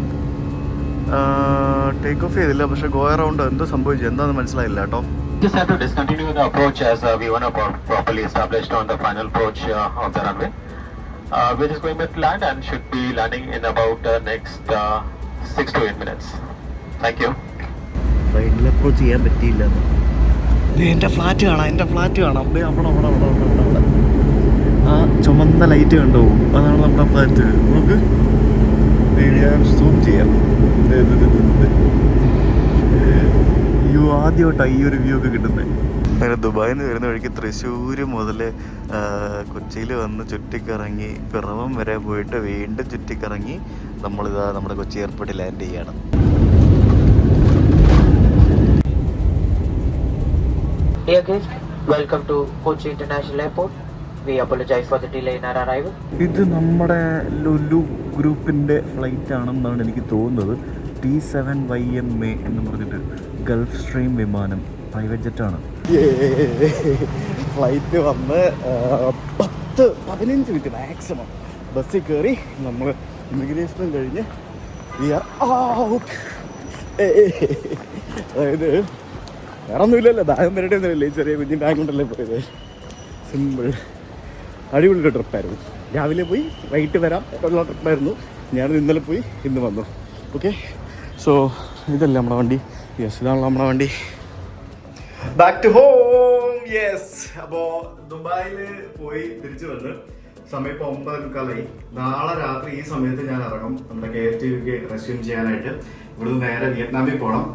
ടേക്ക് ഓഫ് ചെയ്തില്ല, പക്ഷെ ഗോ അറൗണ്ട് എന്തോ സംഭവിച്ചു. എന്താണെന്ന് മനസ്സിലായില്ല കേട്ടോ. Just have to discontinue the approach as we were not properly established on the final approach of the runway. We're just going back to land and should be landing in about next 6 to 8 minutes. Thank you. Final approach ചെയ്യാൻ പറ്റിയില്ല. എൻ്റെ flat കാണാം. അവിടെ ആ ചുമന്ന light കണ്ടോ, അതാണ് നമ്മുടെ ഫ്ലാറ്റ്. നമുക്ക് ഞാൻ സൂം ചെയ്യാം. ആദ്യമായിട്ടാണ് ഈ ഒരു വ്യൂ ഒക്കെ കിട്ടുന്നത്. അങ്ങനെ ദുബായിൽ നിന്ന് വരുന്ന വഴിക്ക് തൃശ്ശൂർ മുതൽ കൊച്ചിയിൽ വന്ന് ചുറ്റിക്കറങ്ങി പിറവം വരെ പോയിട്ട് വീണ്ടും ചുറ്റിക്കറങ്ങി നമ്മളിതാ നമ്മുടെ കൊച്ചി എയർപോർട്ടിൽ ലാൻഡ് ചെയ്യണം. Dear guests, welcome to Kochi International Airport. We apologize for the delay in our arrival. ഇത് നമ്മുടെ ലുലു ഗ്രൂപ്പിൻ്റെ ഫ്ലൈറ്റ് ആണെന്നാണ് എനിക്ക് തോന്നുന്നത്. T7YMA എന്ന് പറഞ്ഞിട്ട് ഗൾഫ് സ്ട്രീം വിമാനം, പ്രൈവറ്റ് ജെറ്റാണ്. ഫ്ലൈറ്റ് വന്ന് 10-15 മിനിറ്റ് മാക്സിമം ബസ്സിൽ കയറി നമ്മൾ ഇമിഗ്രേഷനും കഴിഞ്ഞ് അതായത് വേറെ ഒന്നുമില്ലല്ലോ, ദാഹം വരട്ടെ ഒന്നുമില്ല. ഈ ചെറിയ കുഞ്ഞിൻ്റെ കൊണ്ടല്ലേ പോയത്. സിമ്പിൾ അടിപൊളി ട്രിപ്പായിരുന്നു. രാവിലെ പോയി വൈകിട്ട് വരാം ഉള്ള ട്രിപ്പായിരുന്നു. ഞാനത് ഇന്നലെ പോയി ഇന്ന് വന്നു. ഓക്കെ, സോ ഇതല്ലേ നമ്മുടെ വണ്ടി. യെസ്, ഇതാണല്ലോ നമ്മുടെ വണ്ടി. Back to home. യെസ്, അപ്പോൾ ദുബായിൽ പോയി തിരിച്ചു വന്ന് സമയം ഇപ്പോൾ 9:15. നാളെ രാത്രി ഈ സമയത്ത് ഞാൻ ഇറങ്ങും നമ്മുടെ KFTV റെസ്യൂം ചെയ്യാനായിട്ട്. ഇവിടുന്ന് നേരെ വിയറ്റ്നാമിൽ പോകണം.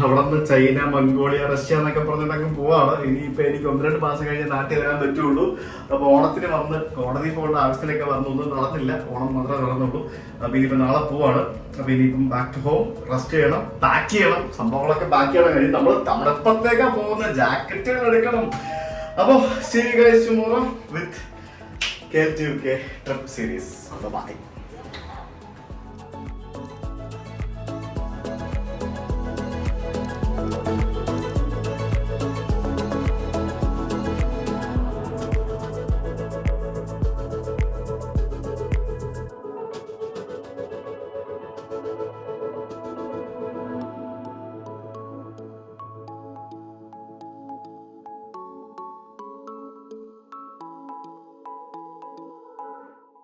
അവിടെ നിന്ന് ചൈന, മംഗോളിയ, റഷ്യ എന്നൊക്കെ പറഞ്ഞിട്ടങ്ങ് പോവാണ്. ഇനിയിപ്പോൾ എനിക്ക് 1-2 മാസം കഴിഞ്ഞ് നാട്ടിൽ വരാൻ പറ്റുള്ളൂ. അപ്പോൾ ഓണത്തിന് വന്ന് കോടതി പോകേണ്ട ആവശ്യത്തിലൊക്കെ വന്നു, ഒന്നും നടന്നില്ല, ഓണം മാത്രമേ നടന്നുള്ളൂ. അപ്പോൾ ഇനിയിപ്പോൾ നാളെ പോവാണ്. അപ്പോൾ ഇനിയിപ്പം ബാക്ക് ടു ഹോം, റെസ്റ്റ് ചെയ്യണം, പാക്ക് ചെയ്യണം, സംഭവങ്ങളൊക്കെ പാക്ക് ചെയ്യണം. കഴിഞ്ഞ് നമ്മൾ തണുപ്പത്തേക്കാണ് പോകുന്ന, ജാക്കറ്റുകൾ എടുക്കണം. അപ്പോൾ see you guys tomorrow with KLTUK trip series. Bye.